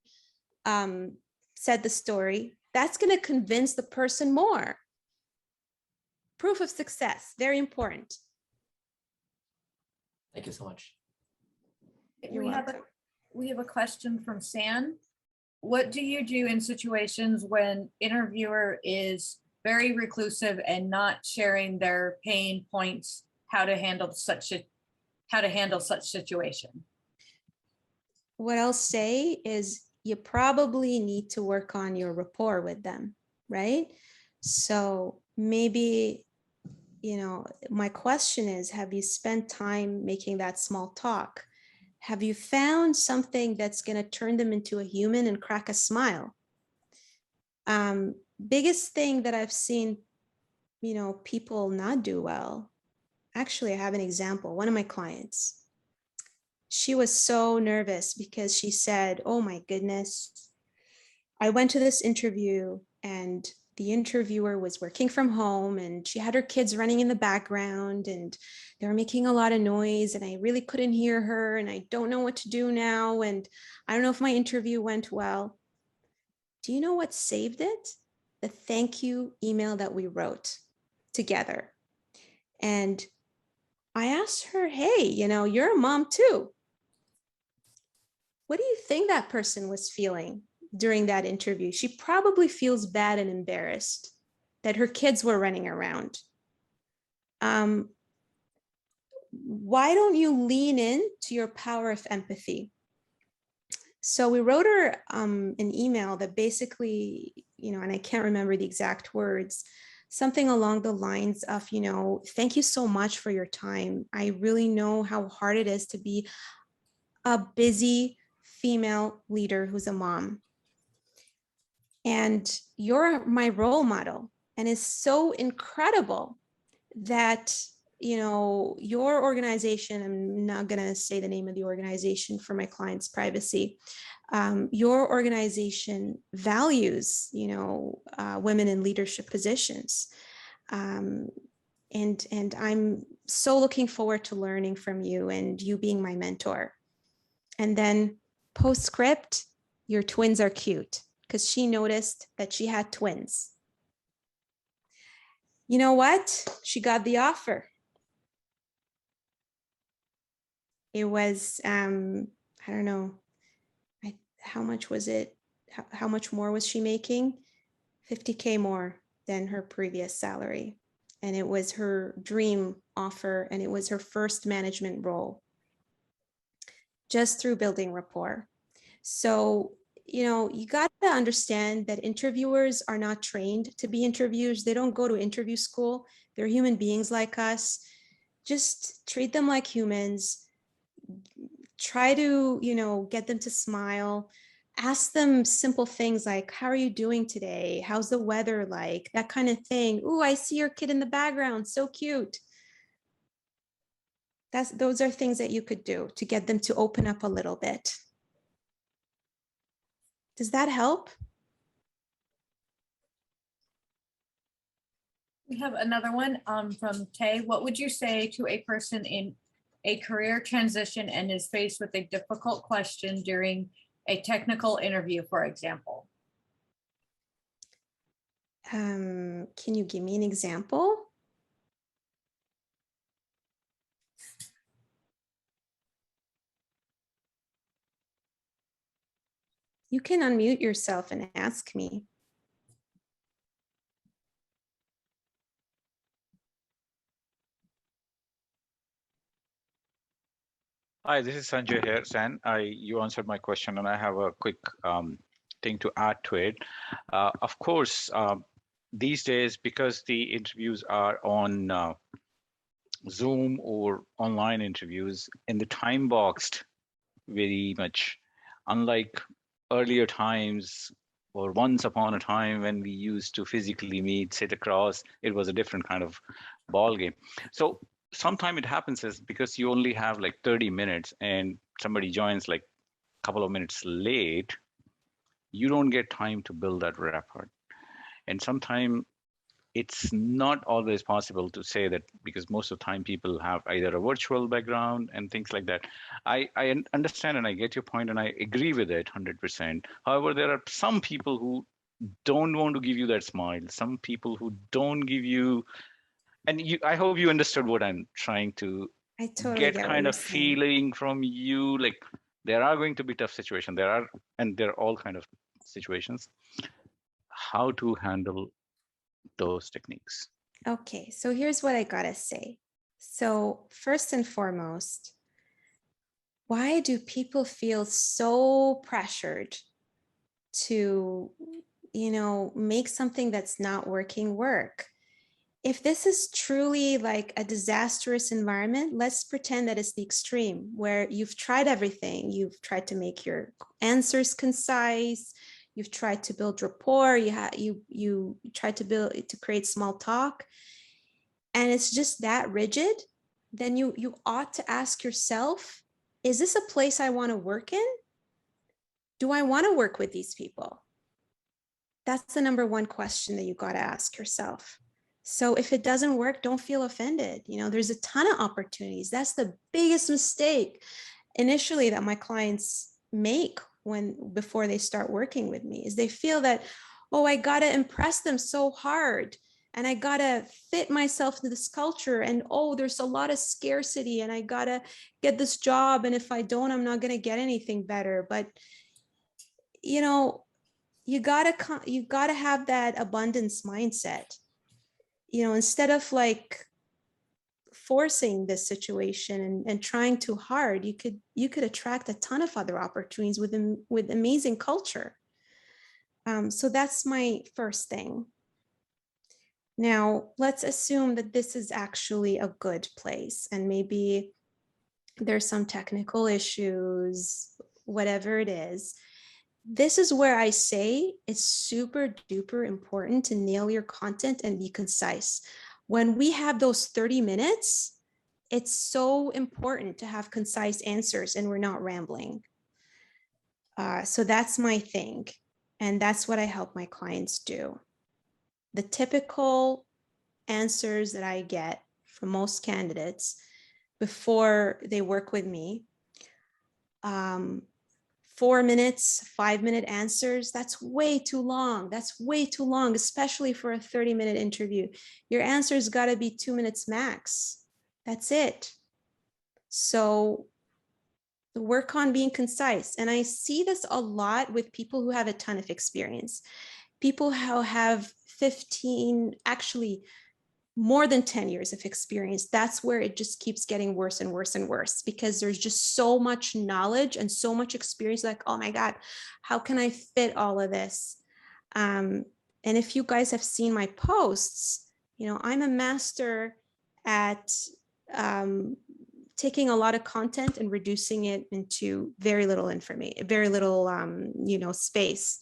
S1: said the story, that's going to convince the person more. Proof of success, very important.
S5: Thank you so much.
S3: We have a question from San. What do you do in situations when interviewer is very reclusive and not sharing their pain points, how to handle such situation?
S1: What I'll say is you probably need to work on your rapport with them, right? So maybe, my question is, have you spent time making that small talk? Have you found something that's going to turn them into a human and crack a smile? Biggest thing that I've seen people not do well. Actually, I have an example. One of my clients, she was so nervous because she said, oh my goodness, I went to this interview and the interviewer was working from home and she had her kids running in the background and they were making a lot of noise and I really couldn't hear her and I don't know what to do now. And I don't know if my interview went well. Do you know what saved it? The thank you email that we wrote together. And I asked her, hey, you're a mom too. What do you think that person was feeling during that interview? She probably feels bad and embarrassed that her kids were running around. Why don't you lean in to your power of empathy? So we wrote her an email that basically, and I can't remember the exact words, something along the lines of, thank you so much for your time. I really know how hard it is to be a busy female leader who's a mom. And you're my role model. And it's so incredible that, your organization, I'm not going to say the name of the organization for my client's privacy. Your organization values, women in leadership positions. And I'm so looking forward to learning from you and you being my mentor. And then postscript, your twins are cute, because she noticed that she had twins. You know what? She got the offer. It was, I don't know, how much was it? How much more was she making? 50K more than her previous salary. And it was her dream offer, and it was her first management role, just through building rapport. So, you got to understand that interviewers are not trained to be interviewers. They don't go to interview school. They're human beings like us. Just treat them like humans. Try to, get them to smile. Ask them simple things like, how are you doing today? How's the weather like? That kind of thing. Ooh, I see your kid in the background. So cute. Those are things that you could do to get them to open up a little bit. Does that help?
S3: We have another one from Tay. What would you say to a person in a career transition and is faced with a difficult question during a technical interview, for example?
S1: Can you give me an example? You can unmute yourself and ask me.
S6: Hi, this is Sanjay here, San. You answered my question, and I have a quick thing to add to it. Of course, these days, because the interviews are on Zoom or online interviews, in the time boxed very much, unlike earlier times or once upon a time when we used to physically meet, sit across, it was a different kind of ball game. So sometimes it happens is because you only have like 30 minutes and somebody joins like a couple of minutes late, you don't get time to build that rapport. And sometimes it's not always possible to say that because most of the time people have either a virtual background and things like that. I understand and I get your point and I agree with it 100%. However, there are some people who don't want to give you that smile, some people who don't give you, and I hope you understood what I'm trying to
S1: I totally
S6: get
S1: get what
S6: kind
S1: you're
S6: of
S1: saying.
S6: feeling from you. Like there are going to be tough situations. There are all kind of situations. How to handle those techniques?
S1: Okay, so here's what I gotta say. So first and foremost, why do people feel so pressured to, make something that's not working work? If this is truly like a disastrous environment, let's pretend that it's the extreme where you've tried everything. You've tried to make your answers concise. you've tried to build rapport, you tried to create small talk, and it's just that rigid, then you ought to ask yourself, is this a place I want to work in? Do I want to work with these people? That's the number one question that you got to ask yourself. So if it doesn't work, don't feel offended. There's a ton of opportunities. That's the biggest mistake initially that my clients make before they start working with me, is they feel that, oh, I got to impress them so hard, and I got to fit myself into this culture, and oh, there's a lot of scarcity, and I got to get this job, and if I don't, I'm not going to get anything better. But you gotta have that abundance mindset. Instead of like forcing this situation and trying too hard, you could attract a ton of other opportunities with amazing culture. So that's my first thing. Now, let's assume that this is actually a good place, and maybe there's some technical issues, whatever it is. This is where I say it's super duper important to nail your content and be concise. When we have those 30 minutes, it's so important to have concise answers and we're not rambling. So that's my thing. And that's what I help my clients do. The typical answers that I get from most candidates before they work with me, 4 minutes, 5-minute answers, that's way too long. That's way too long, especially for a 30-minute interview. Your answer's got to be 2 minutes max. That's it. So work on being concise. And I see this a lot with people who have a ton of experience. People who have 15, actually more than 10 years of experience. That's where it just keeps getting worse and worse and worse, because there's just so much knowledge and so much experience. Like, oh my God, how can I fit all of this? And if you guys have seen my posts, I'm a master at taking a lot of content and reducing it into very little information, very little, space.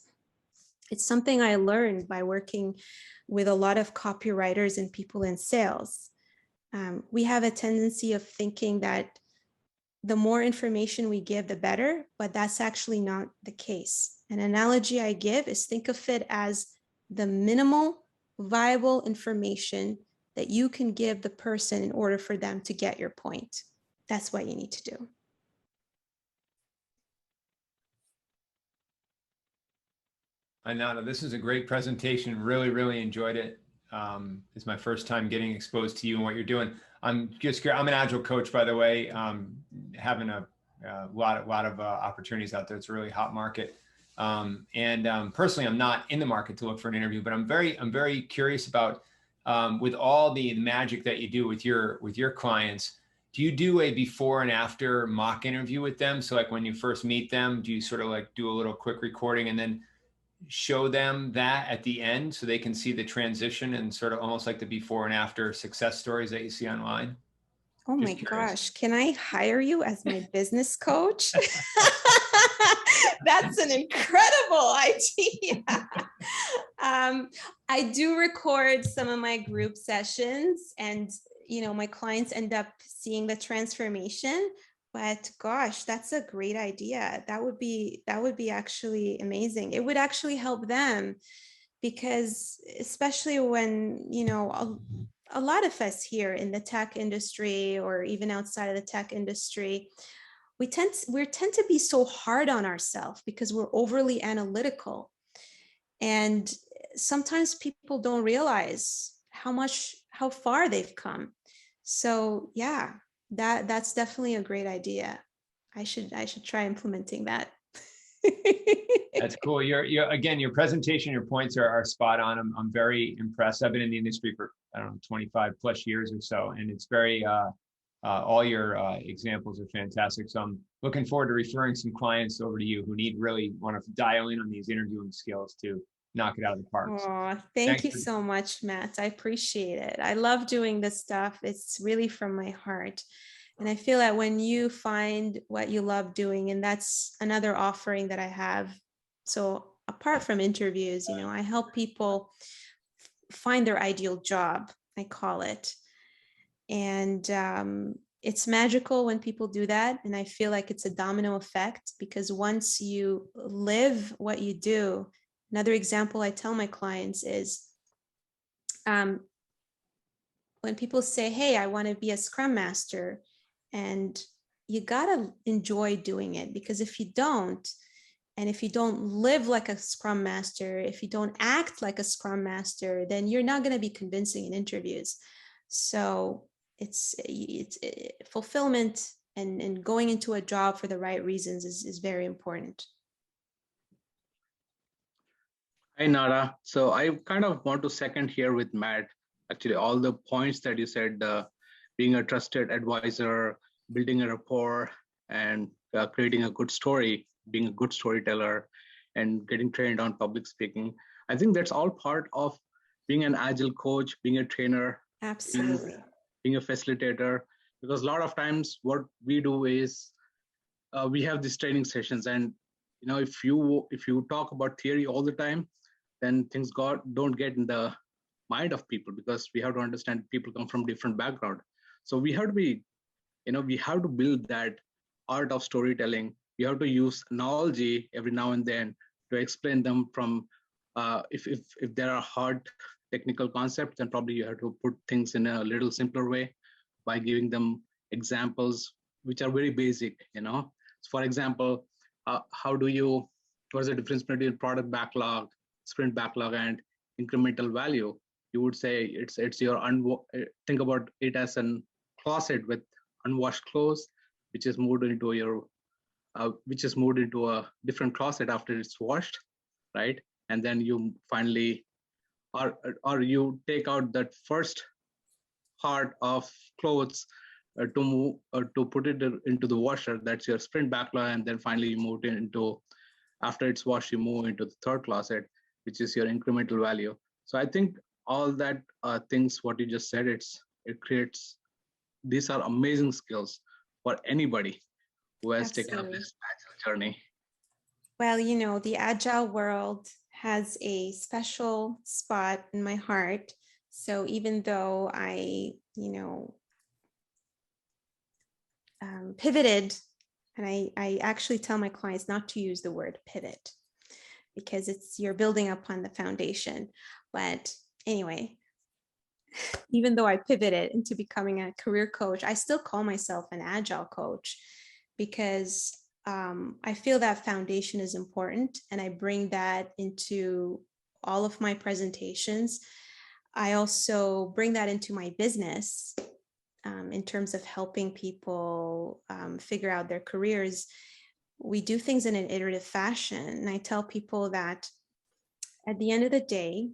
S1: It's something I learned by working with a lot of copywriters and people in sales. We have a tendency of thinking that the more information we give, the better, but that's actually not the case. An analogy I give is, think of it as the minimal viable information that you can give the person in order for them to get your point. That's what you need to do.
S7: Ananda, this is a great presentation. Really, really enjoyed it. It's my first time getting exposed to you and what you're doing. I'm an Agile coach, by the way, having a lot of opportunities out there. It's a really hot market. Personally, I'm not in the market to look for an interview, but I'm very curious about, with all the magic that you do with your clients, do you do a before and after mock interview with them? So like when you first meet them, do you sort of like do a little quick recording and then show them that at the end so they can see the transition and sort of almost like the before and after success stories that you see online?
S1: Oh my gosh, can I hire you as my business coach? That's an incredible idea. I do record some of my group sessions, and my clients end up seeing the transformation. But gosh, that's a great idea. That would be actually amazing. It would actually help them, because especially when, a lot of us here in the tech industry, or even outside of the tech industry, we tend to be so hard on ourselves because we're overly analytical. And sometimes people don't realize how far they've come. So yeah, that's definitely a great idea. I should try implementing that.
S7: That's cool. Your presentation, your points are spot on. I'm very impressed. I've been in the industry for, 25 plus years or so, and it's very, all your examples are fantastic. So I'm looking forward to referring some clients over to you who really want to dial in on these interviewing skills to knock it out of the park.
S1: Oh, thank you so much, Matt. I appreciate it. I love doing this stuff. It's really from my heart. And I feel that when you find what you love doing, and that's another offering that I have. So apart from interviews, I help people find their ideal job, I call it. And it's magical when people do that. And I feel like it's a domino effect, because once you live what you do, another example I tell my clients is when people say, hey, I want to be a Scrum Master, and you got to enjoy doing it, because if you don't, and if you don't live like a Scrum Master, if you don't act like a Scrum Master, then you're not going to be convincing in interviews. So it's fulfillment and going into a job for the right reasons is very important.
S8: Hi, Nara. So I kind of want to second here with Matt. Actually, all the points that you said, being a trusted advisor, building a rapport, and creating a good story, being a good storyteller, and getting trained on public speaking. I think that's all part of being an agile coach, being a trainer,
S1: Absolutely.
S8: being a facilitator. Because a lot of times what we do is we have these training sessions, and if you talk about theory all the time, then things don't get in the mind of people, because we have to understand people come from different background. So we have to be, we have to build that art of storytelling. We have to use analogy every now and then to explain them from, if there are hard technical concepts, then probably you have to put things in a little simpler way by giving them examples which are very basic. So for example, what's the difference between product backlog, sprint backlog, and incremental value? You would say it's your think about it as a closet with unwashed clothes, which is moved into a different closet after it's washed, right? And then you finally, or you take out that first part of clothes to put it into the washer. That's your sprint backlog, and then finally you move it into, after it's washed, you move into the third closet, which is your incremental value. So I think all that things what you just said, it creates, these are amazing skills for anybody who has taken up this agile journey.
S1: Well, the agile world has a special spot in my heart. So even though I, pivoted, and I actually tell my clients not to use the word pivot, because you're building upon the foundation. But anyway, even though I pivoted into becoming a career coach, I still call myself an agile coach, because I feel that foundation is important, and I bring that into all of my presentations. I also bring that into my business in terms of helping people figure out their careers. We do things in an iterative fashion. And I tell people that at the end of the day,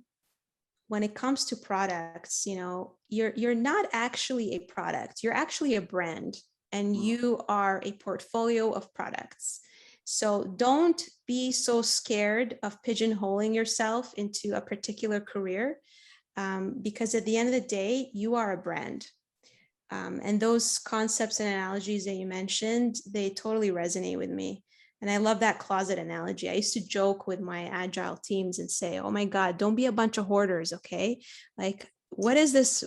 S1: when it comes to products, you're not actually a product, you're actually a brand, and you are a portfolio of products. So don't be so scared of pigeonholing yourself into a particular career, because at the end of the day, you are a brand. And those concepts and analogies that you mentioned, they totally resonate with me. And I love that closet analogy. I used to joke with my agile teams and say, oh my God, don't be a bunch of hoarders, okay? Like, what is this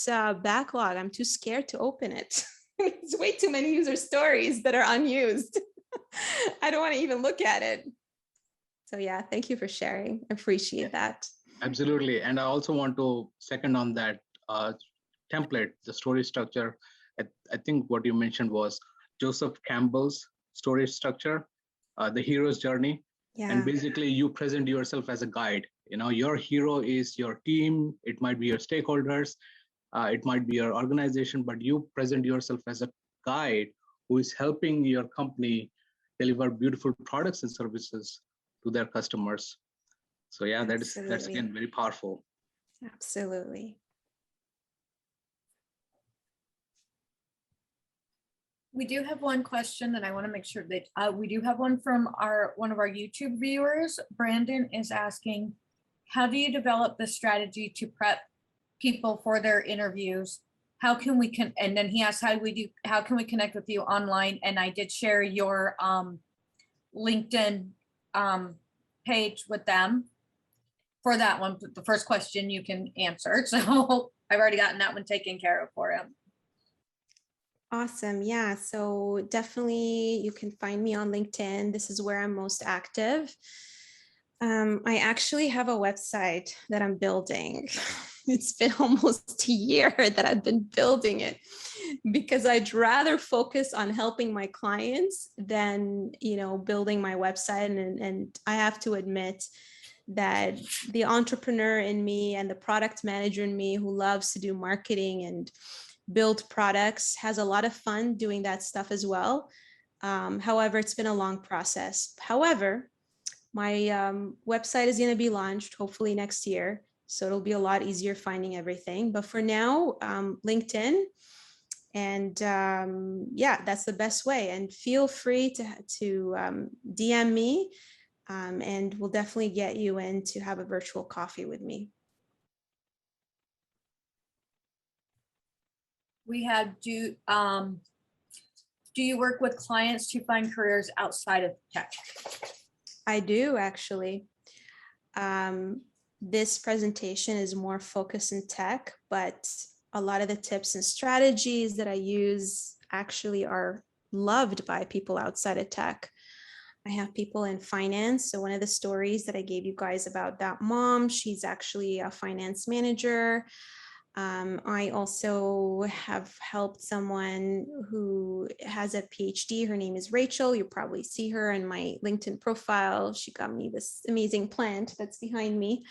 S1: backlog? I'm too scared to open it. It's way too many user stories that are unused. I don't want to even look at it. So yeah, thank you for sharing. I appreciate that.
S8: Absolutely. And I also want to second on that template, the story structure. I think what you mentioned was Joseph Campbell's story structure, the hero's journey.
S1: Yeah.
S8: And basically you present yourself as a guide. Your hero is your team. It might be your stakeholders. It might be your organization, but you present yourself as a guide who is helping your company deliver beautiful products and services to their customers. So yeah, that's again very powerful.
S1: Absolutely.
S3: We do have one question that I want to make sure that we do have one from one of our YouTube viewers. Brandon is asking, how do you develop the strategy to prep people for their interviews? How can we and then he asks, how can we connect with you online? And I did share your LinkedIn page with them for that one. The first question you can answer. So I've already gotten that one taken care of for him.
S1: Awesome. Yeah. So definitely you can find me on LinkedIn. This is where I'm most active. I actually have a website that I'm building. It's been almost a year that I've been building it because I'd rather focus on helping my clients than, building my website. And I have to admit that the entrepreneur in me and the product manager in me who loves to do marketing and build products has a lot of fun doing that stuff as well. However, it's been a long process. However, my website is going to be launched hopefully next year. So it'll be a lot easier finding everything. But for now, LinkedIn. And yeah, that's the best way. And feel free to DM me and we'll definitely get you in to have a virtual coffee with me.
S3: We have, do you work with clients to find careers outside of tech?
S1: I do actually. This presentation is more focused in tech, but a lot of the tips and strategies that I use actually are loved by people outside of tech. I have people in finance. So one of the stories that I gave you guys about that mom, she's actually a finance manager. I also have helped someone who has a PhD. Her name is Rachel. You probably see her in my LinkedIn profile. She got me this amazing plant that's behind me.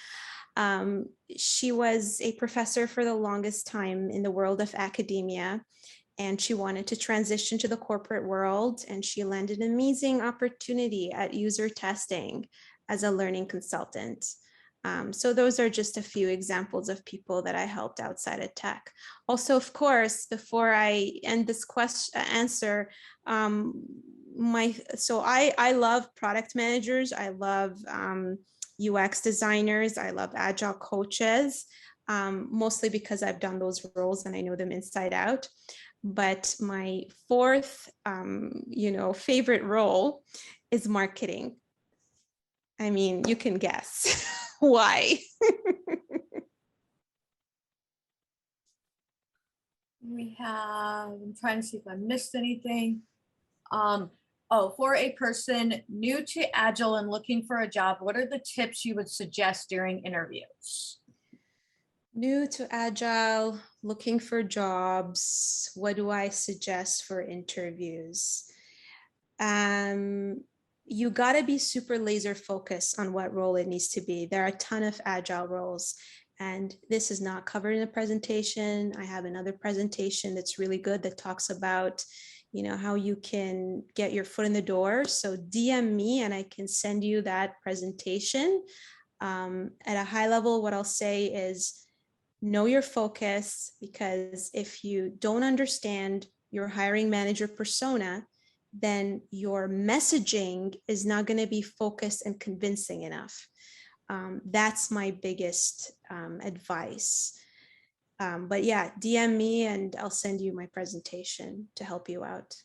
S1: She was a professor for the longest time in the world of academia, and she wanted to transition to the corporate world, and she landed an amazing opportunity at user testing as a learning consultant. So those are just a few examples of people that I helped outside of tech. Also, of course, before I end this answer, I love product managers. I love UX designers. I love agile coaches, mostly because I've done those roles and I know them inside out. But my fourth, favorite role is marketing. I mean, you can guess why.
S3: I'm trying to see if I missed anything. For a person new to Agile and looking for a job, what are the tips you would suggest during interviews?
S1: New to Agile, looking for jobs. What do I suggest for interviews? You got to be super laser focused on what role it needs to be. There are a ton of Agile roles, and this is not covered in the presentation. I have another presentation that's really good that talks about, how you can get your foot in the door. So DM me and I can send you that presentation. At a high level, what I'll say is know your focus, because if you don't understand your hiring manager persona, then your messaging is not going to be focused and convincing enough. That's my biggest advice. But yeah, DM me and I'll send you my presentation to help you out.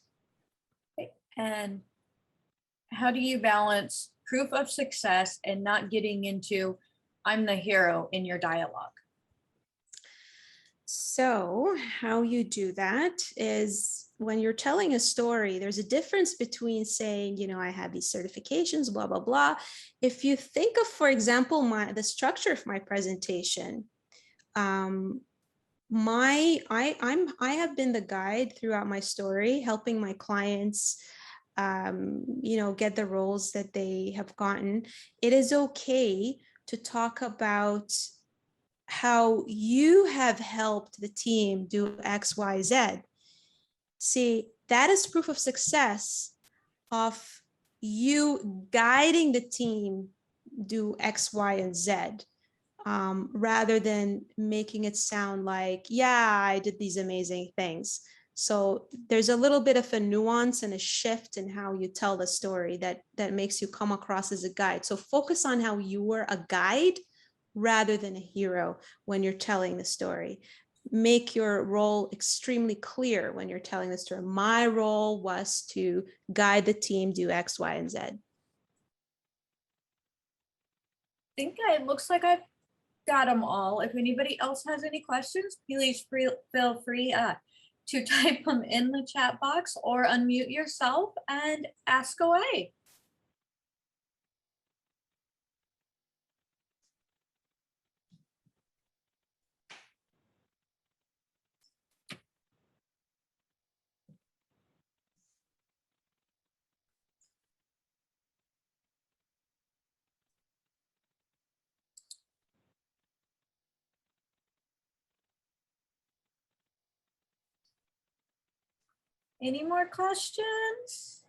S3: And how do you balance proof of success and not getting into I'm the hero in your dialogue?
S1: So how you do that is when you're telling a story, there's a difference between saying, I have these certifications, blah, blah, blah. If you think of, for example, the structure of my presentation, I have been the guide throughout my story, helping my clients, get the roles that they have gotten. It is okay to talk about how you have helped the team do X, Y, Z. See, that is proof of success of you guiding the team do X, Y, and Z, rather than making it sound like, yeah, I did these amazing things. So there's a little bit of a nuance and a shift in how you tell the story that makes you come across as a guide. So focus on how you were a guide rather than a hero when you're telling the story. Make your role extremely clear when you're telling the story. My role was to guide the team do X, Y, and Z.
S3: think it looks like I've got them all. If anybody else has any questions, please feel free to type them in the chat box or unmute yourself and ask away. Any more questions?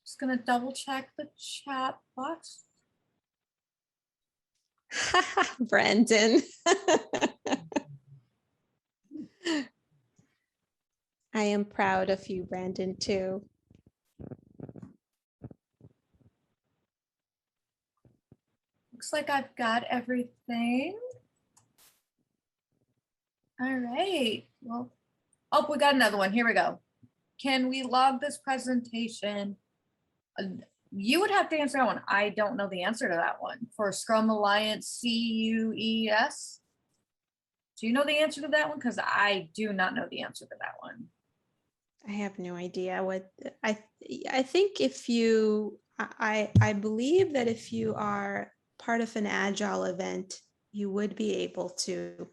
S3: Just gonna double check the chat box.
S1: Brandon. I am proud of you, Brandon, too.
S3: Looks like I've got everything. All right, well, oh, we got another one. Here we go. Can we log this presentation? You would have to answer that one. I don't know the answer to that one. For Scrum Alliance CUES. Do you know the answer to that one? Because I do not know the answer to that one.
S1: I have no idea what I think if you I believe that if you are part of an agile event, you would be able to.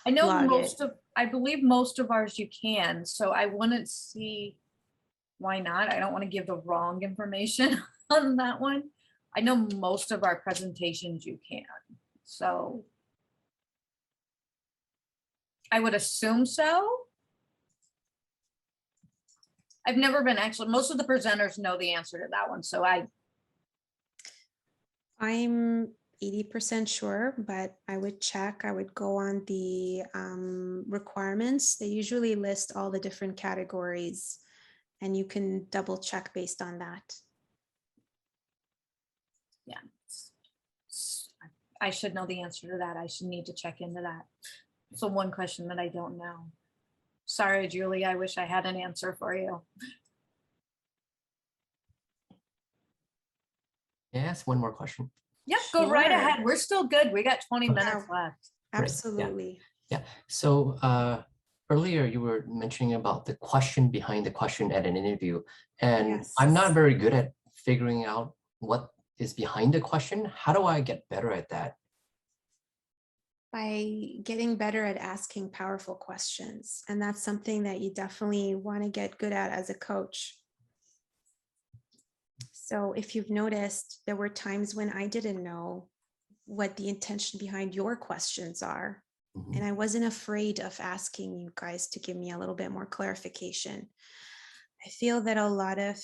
S3: I know
S1: log
S3: most
S1: it.
S3: of, I believe most of ours you can, so I wouldn't see why not. I don't want to give the wrong information on that one. I know most of our presentations you can, so I would assume so. I've never been actually, most of the presenters know the answer to that one, so
S1: I'm 80% sure, but I would check. I would go on the requirements. They usually list all the different categories, and you can double check based on that.
S3: yeah. I should know the answer to that. I should need to check into that. So one question that I don't know. Sorry, Julie, I wish I had an answer for you.
S5: May I ask one more question?
S3: Yep, go right
S1: Sure.
S3: ahead. We're still good. We got 20 minutes left.
S5: Great, yeah.
S1: Absolutely.
S5: Yeah. So earlier you were mentioning about the question behind the question at an interview, and
S1: Yes.
S5: I'm not very good at figuring out what is behind the question. How do I get better at that?
S1: By getting better at asking powerful questions. And that's something that you definitely want to get good at as a coach. So if you've noticed, there were times when I didn't know what the intention behind your questions are.
S5: Mhm.
S1: And I wasn't afraid of asking you guys to give me a little bit more clarification. I feel that a lot of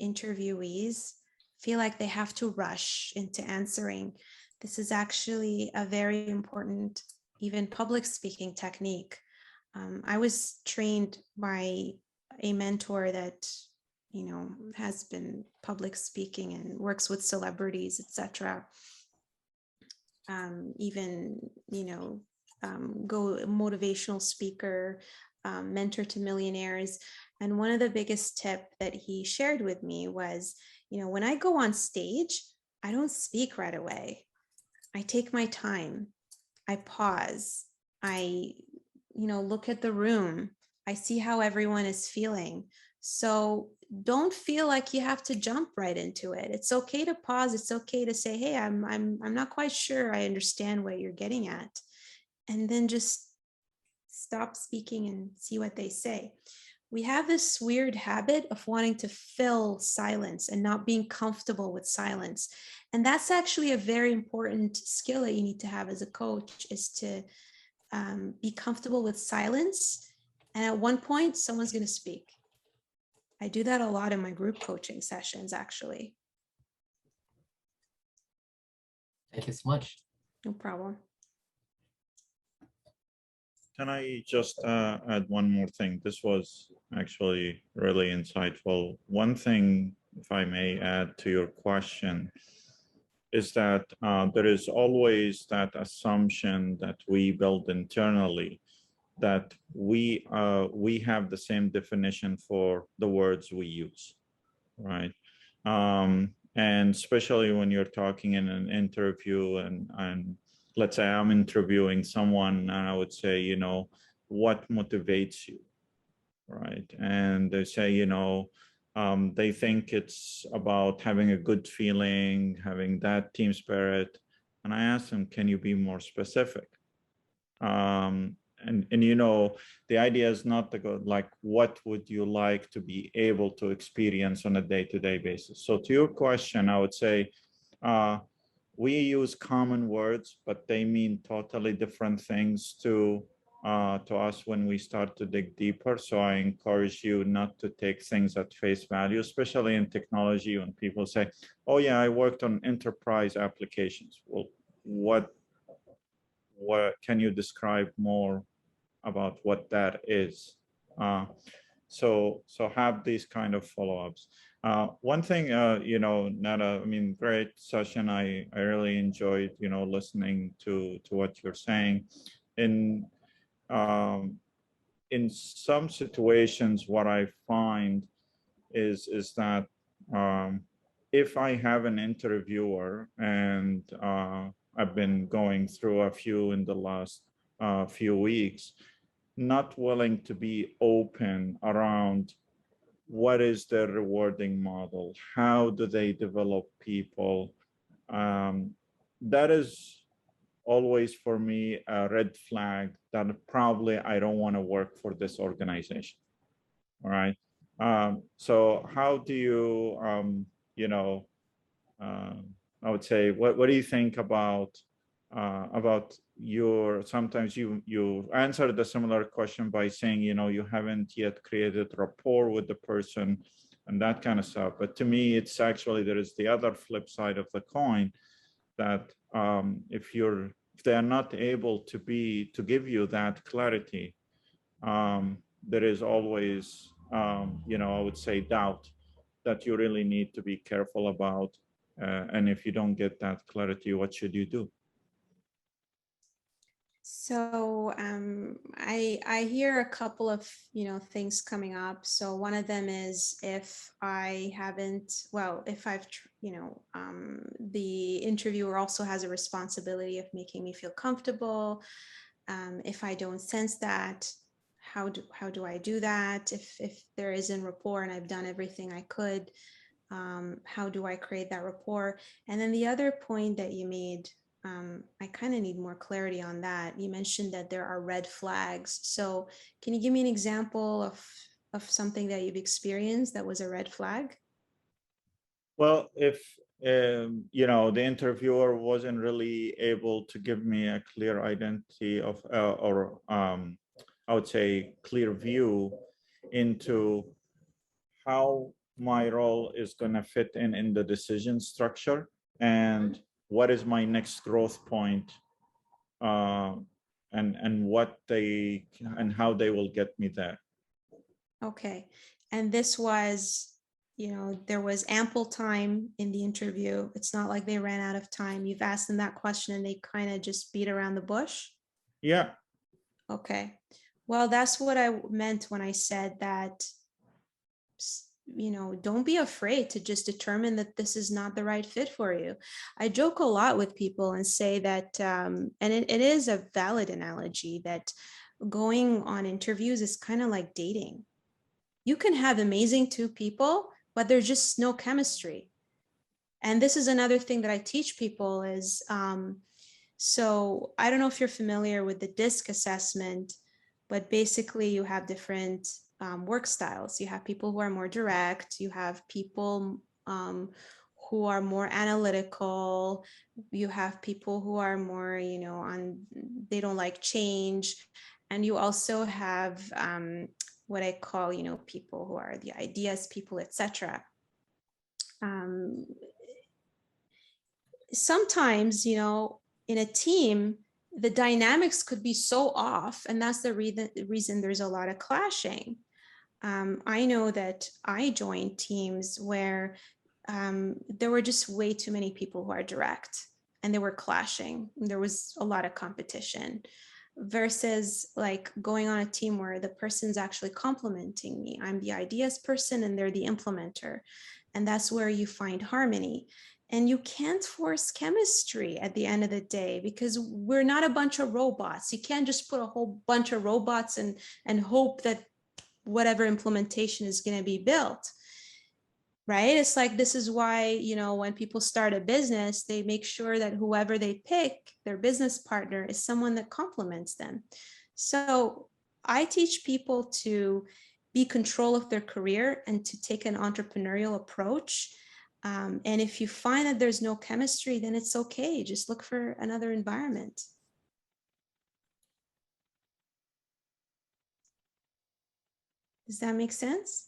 S1: interviewees feel like they have to rush into answering. This is actually a very important, even public speaking technique. I was trained by a mentor that, you know, has been public speaking and works with celebrities, etc. Even, you know, go motivational speaker, mentor to millionaires. And one of the biggest tip that he shared with me was, you know, when I go on stage, I don't speak right away. I take my time. I pause. I, you know, look at the room. I see how everyone is feeling. So don't feel like you have to jump right into it. It's okay to pause. It's okay to say, hey, I'm not quite sure I understand what you're getting at. And then just stop speaking and see what they say. We have this weird habit of wanting to fill silence and not being comfortable with silence. And that's actually a very important skill that you need to have as a coach, is to be comfortable with silence. And at one point, someone's going to speak. I do that a lot in my group coaching sessions, actually.
S5: Thank you so much.
S1: No problem.
S9: Can I just add one more thing? This was actually really insightful. One thing, if I may add to your question, is that there is always that assumption that we build internally, that we have the same definition for the words we use. right? And especially when you're talking in an interview and let's say I'm interviewing someone and I would say, you know, what motivates you, right? And they say, you know, they think it's about having a good feeling, having that team spirit. And I ask them, can you be more specific? And you know, the idea is not to go like, what would you like to be able to experience on a day-to-day basis? So to your question, I would say we use common words, but they mean totally different things to us when we start to dig deeper. So I encourage you not to take things at face value, especially in technology when people say, oh yeah, I worked on enterprise applications. Well, what can you describe more about what that is? So have these kind of follow-ups. One thing, you know, Nada, I mean, great session. I really enjoyed, you know, listening to what you're saying. In um, in some situations, what I find is that if I have an interviewer and I've been going through a few in the last few weeks, not willing to be open around what is their rewarding model, how do they develop people, that is always for me a red flag that probably I don't want to work for this organization. All right. So how do you, you know, I would say, what do you think about your, sometimes you answered a similar question by saying, you know, you haven't yet created rapport with the person and that kind of stuff. But to me, it's actually, there is the other flip side of the coin that if they are not able to give you that clarity, there is always, you know, I would say doubt that you really need to be careful about. And if you don't get that clarity, what should you do?
S1: So I hear a couple of things coming up. So one of them is if I haven't, well, if I've the interviewer also has a responsibility of making me feel comfortable. If I don't sense that, how do I do that? If there isn't rapport and I've done everything I could, how do I create that rapport? And then the other point that you made, I kind of need more clarity on that. You mentioned that there are red flags. So can you give me an example of something that you've experienced that was a red flag?
S9: Well, if you know, the interviewer wasn't really able to give me a clear identity of or I would say clear view into how my role is going to fit in the decision structure and what is my next growth point, uh, and what they and how they will get me there.
S1: Okay. And this was, there was ample time in the interview. It's not like they ran out of time. You've asked them that question and they kind of just beat around the bush.
S9: Yeah.
S1: Okay. Well, that's what I meant when I said that, don't be afraid to just determine that this is not the right fit for you. I joke a lot with people and say that, and it is a valid analogy, that going on interviews is kind of like dating. You can have amazing two people, but there's just no chemistry. And this is another thing that I teach people is, so I don't know if you're familiar with the DISC assessment, but basically you have different work styles. You have people who are more direct. You have people who are more analytical. You have people who are more, they don't like change. And you also have what I call, people who are the ideas people, etc. Sometimes, in a team, the dynamics could be so off, and that's the reason there's a lot of clashing. I know that I joined teams where there were just way too many people who are direct, and they were clashing. There was a lot of competition versus like going on a team where the person's actually complimenting me. I'm the ideas person and they're the implementer. And that's where you find harmony. And you can't force chemistry at the end of the day, because we're not a bunch of robots. You can't just put a whole bunch of robots and hope that whatever implementation is going to be built. Right? It's like, this is why, you know, when people start a business, they make sure that whoever they pick, their business partner, is someone that complements them. So I teach people to be control of their career and to take an entrepreneurial approach. And if you find that there's no chemistry, then it's okay. Just look for another environment. Does that make sense?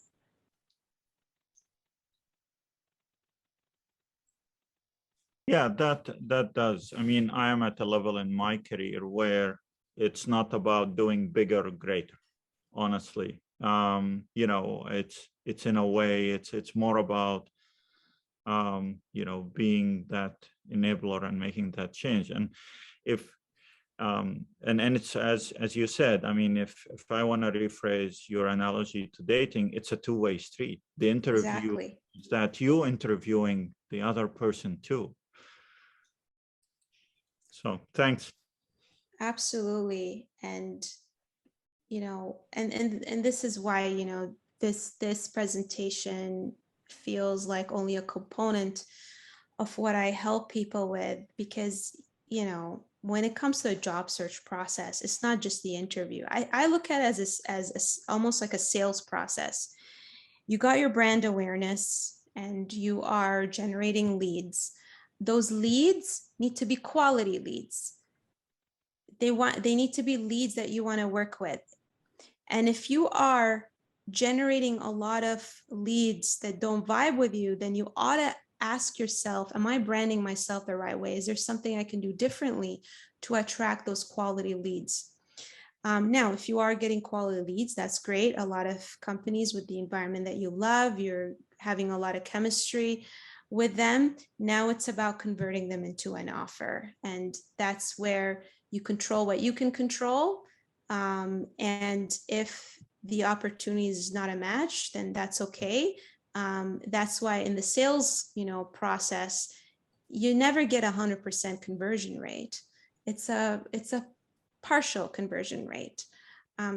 S9: Yeah, that does. I mean, I am at a level in my career where it's not about doing bigger or greater, honestly. You know, it's in a way, it's more about you know, being that enabler and making that change. And if and it's as you said, I mean, if I want to rephrase your analogy to dating, it's a two-way street. The interview
S1: Exactly.
S9: is that you interviewing the other person too. So thanks.
S1: Absolutely. And, you know, and this is why, you know, this presentation feels like only a component of what I help people with, because, you know, when it comes to a job search process, it's not just the interview. I look at it as almost like a sales process. You got your brand awareness and you are generating leads. Those leads need to be quality leads. They need to be leads that you want to work with. And if you are generating a lot of leads that don't vibe with you, then you ought to ask yourself, am I branding myself the right way? Is there something I can do differently to attract those quality leads? Now, if you are getting quality leads, that's great. A lot of companies with the environment that you love, you're having a lot of chemistry with them. Now it's about converting them into an offer. And that's where you control what you can control. And if the opportunity is not a match, then that's okay. That's why in the sales, you know, process, you never get 100% conversion rate. It's a partial conversion rate.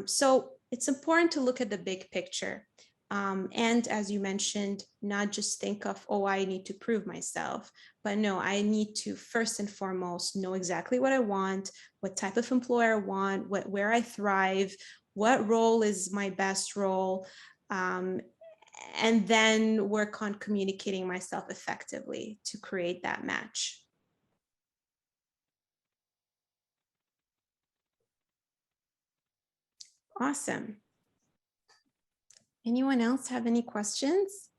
S1: So it's important to look at the big picture. And as you mentioned, not just think of, oh, I need to prove myself, but no, I need to first and foremost know exactly what I want, what type of employer I want, where I thrive, what role is my best role, and then work on communicating myself effectively to create that match. Awesome. Anyone else have any questions?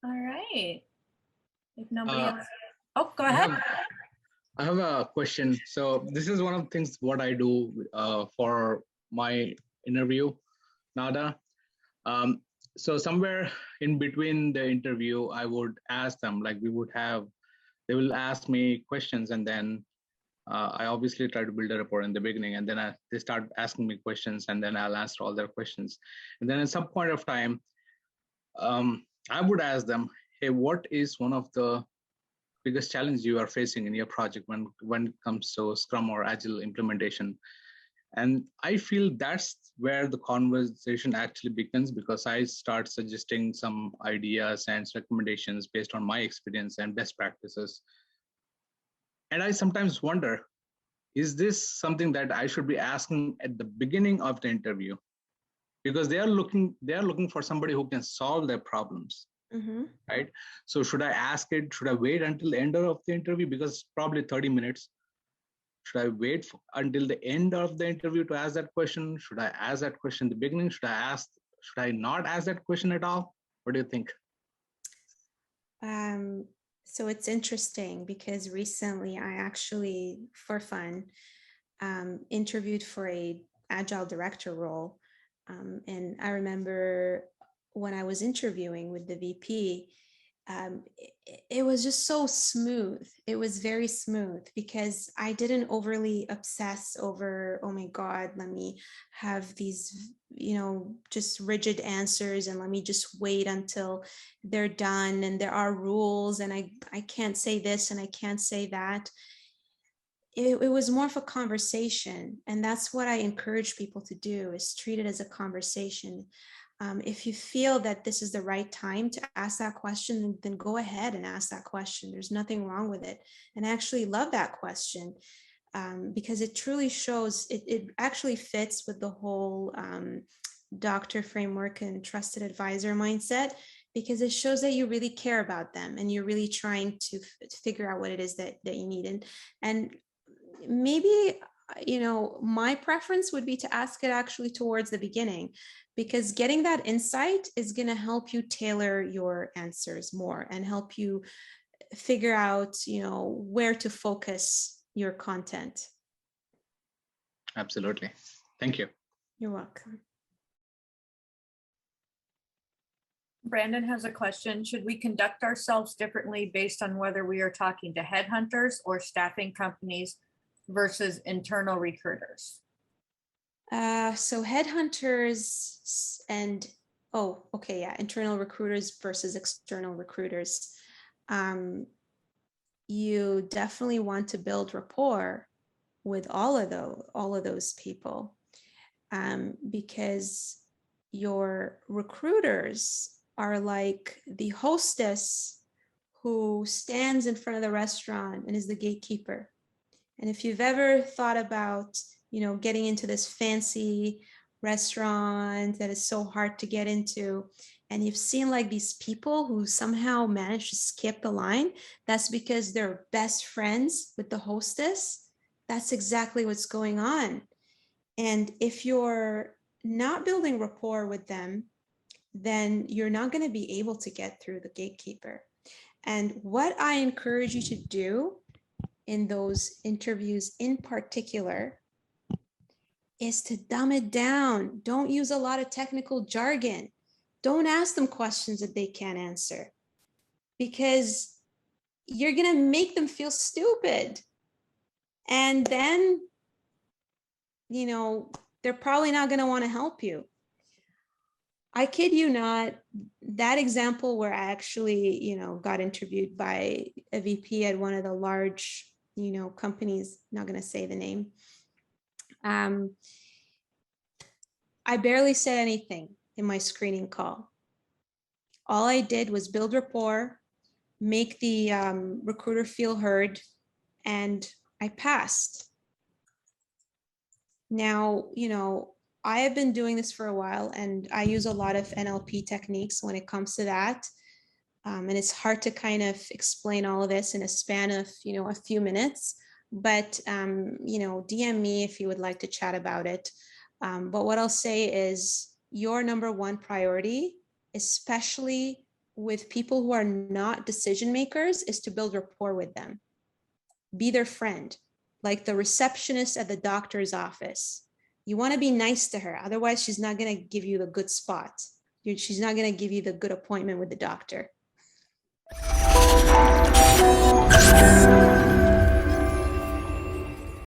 S3: All right. If nobody else. Oh, go ahead.
S8: I have a question. So this is one of the things what I do for my interview, Nada. So somewhere in between the interview, I would ask them, like they will ask me questions, and then I obviously try to build a rapport in the beginning, and then they start asking me questions, and then I'll answer all their questions. And then at some point of time, I would ask them, hey, what is one of the biggest challenge you are facing in your project when it comes to Scrum or Agile implementation? And I feel that's where the conversation actually begins, because I start suggesting some ideas and recommendations based on my experience and best practices. And I sometimes wonder, is this something that I should be asking at the beginning of the interview? Because they are looking for somebody who can solve their problems. Mm-hmm. Right? So should I ask it? Should I wait until the end of the interview? Because it's probably 30 minutes. Should I wait until the end of the interview to ask that question? Should I ask that question in the beginning? Should I not ask that question at all? What do you think?
S1: So it's interesting because recently I actually, for fun, interviewed for a Agile director role. And I remember when I was interviewing with the VP, it was just so smooth. It was very smooth because I didn't overly obsess over, oh my God, let me have these, just rigid answers and let me just wait until they're done and there are rules and I can't say this and I can't say that. It was more of a conversation, and that's what I encourage people to do, is treat it as a conversation. If you feel that this is the right time to ask that question, then go ahead and ask that question. There's nothing wrong with it. And I actually love that question because it truly shows, it actually fits with the whole doctor framework and trusted advisor mindset, because it shows that you really care about them and you're really trying to figure out what it is that you need. And maybe, my preference would be to ask it actually towards the beginning, because getting that insight is going to help you tailor your answers more and help you figure out, where to focus your content.
S8: Absolutely. Thank you.
S1: You're welcome.
S3: Brandon has a question. Should we conduct ourselves differently based on whether we are talking to headhunters or staffing companies versus internal recruiters?
S1: So headhunters and, internal recruiters versus external recruiters. You definitely want to build rapport with all of those people, because your recruiters are like the hostess who stands in front of the restaurant and is the gatekeeper. And if you've ever thought about, getting into this fancy restaurant that is so hard to get into, and you've seen like these people who somehow manage to skip the line, that's because they're best friends with the hostess. That's exactly what's going on. And if you're not building rapport with them, then you're not going to be able to get through the gatekeeper. And what I encourage you to do in those interviews in particular is to dumb it down. Don't use a lot of technical jargon. Don't ask them questions that they can't answer, because you're going to make them feel stupid. And then, they're probably not going to want to help you. I kid you not, that example where I actually, got interviewed by a VP at one of the large, companies, not going to say the name. I barely said anything in my screening call. All I did was build rapport, make the recruiter feel heard, and I passed. Now, I have been doing this for a while, and I use a lot of NLP techniques when it comes to that. And it's hard to kind of explain all of this in a span of, a few minutes, but, DM me if you would like to chat about it. But what I'll say is your number one priority, especially with people who are not decision makers, is to build rapport with them. Be their friend, like the receptionist at the doctor's office. You want to be nice to her. Otherwise, she's not going to give you the good spot. She's not going to give you the good appointment with the doctor.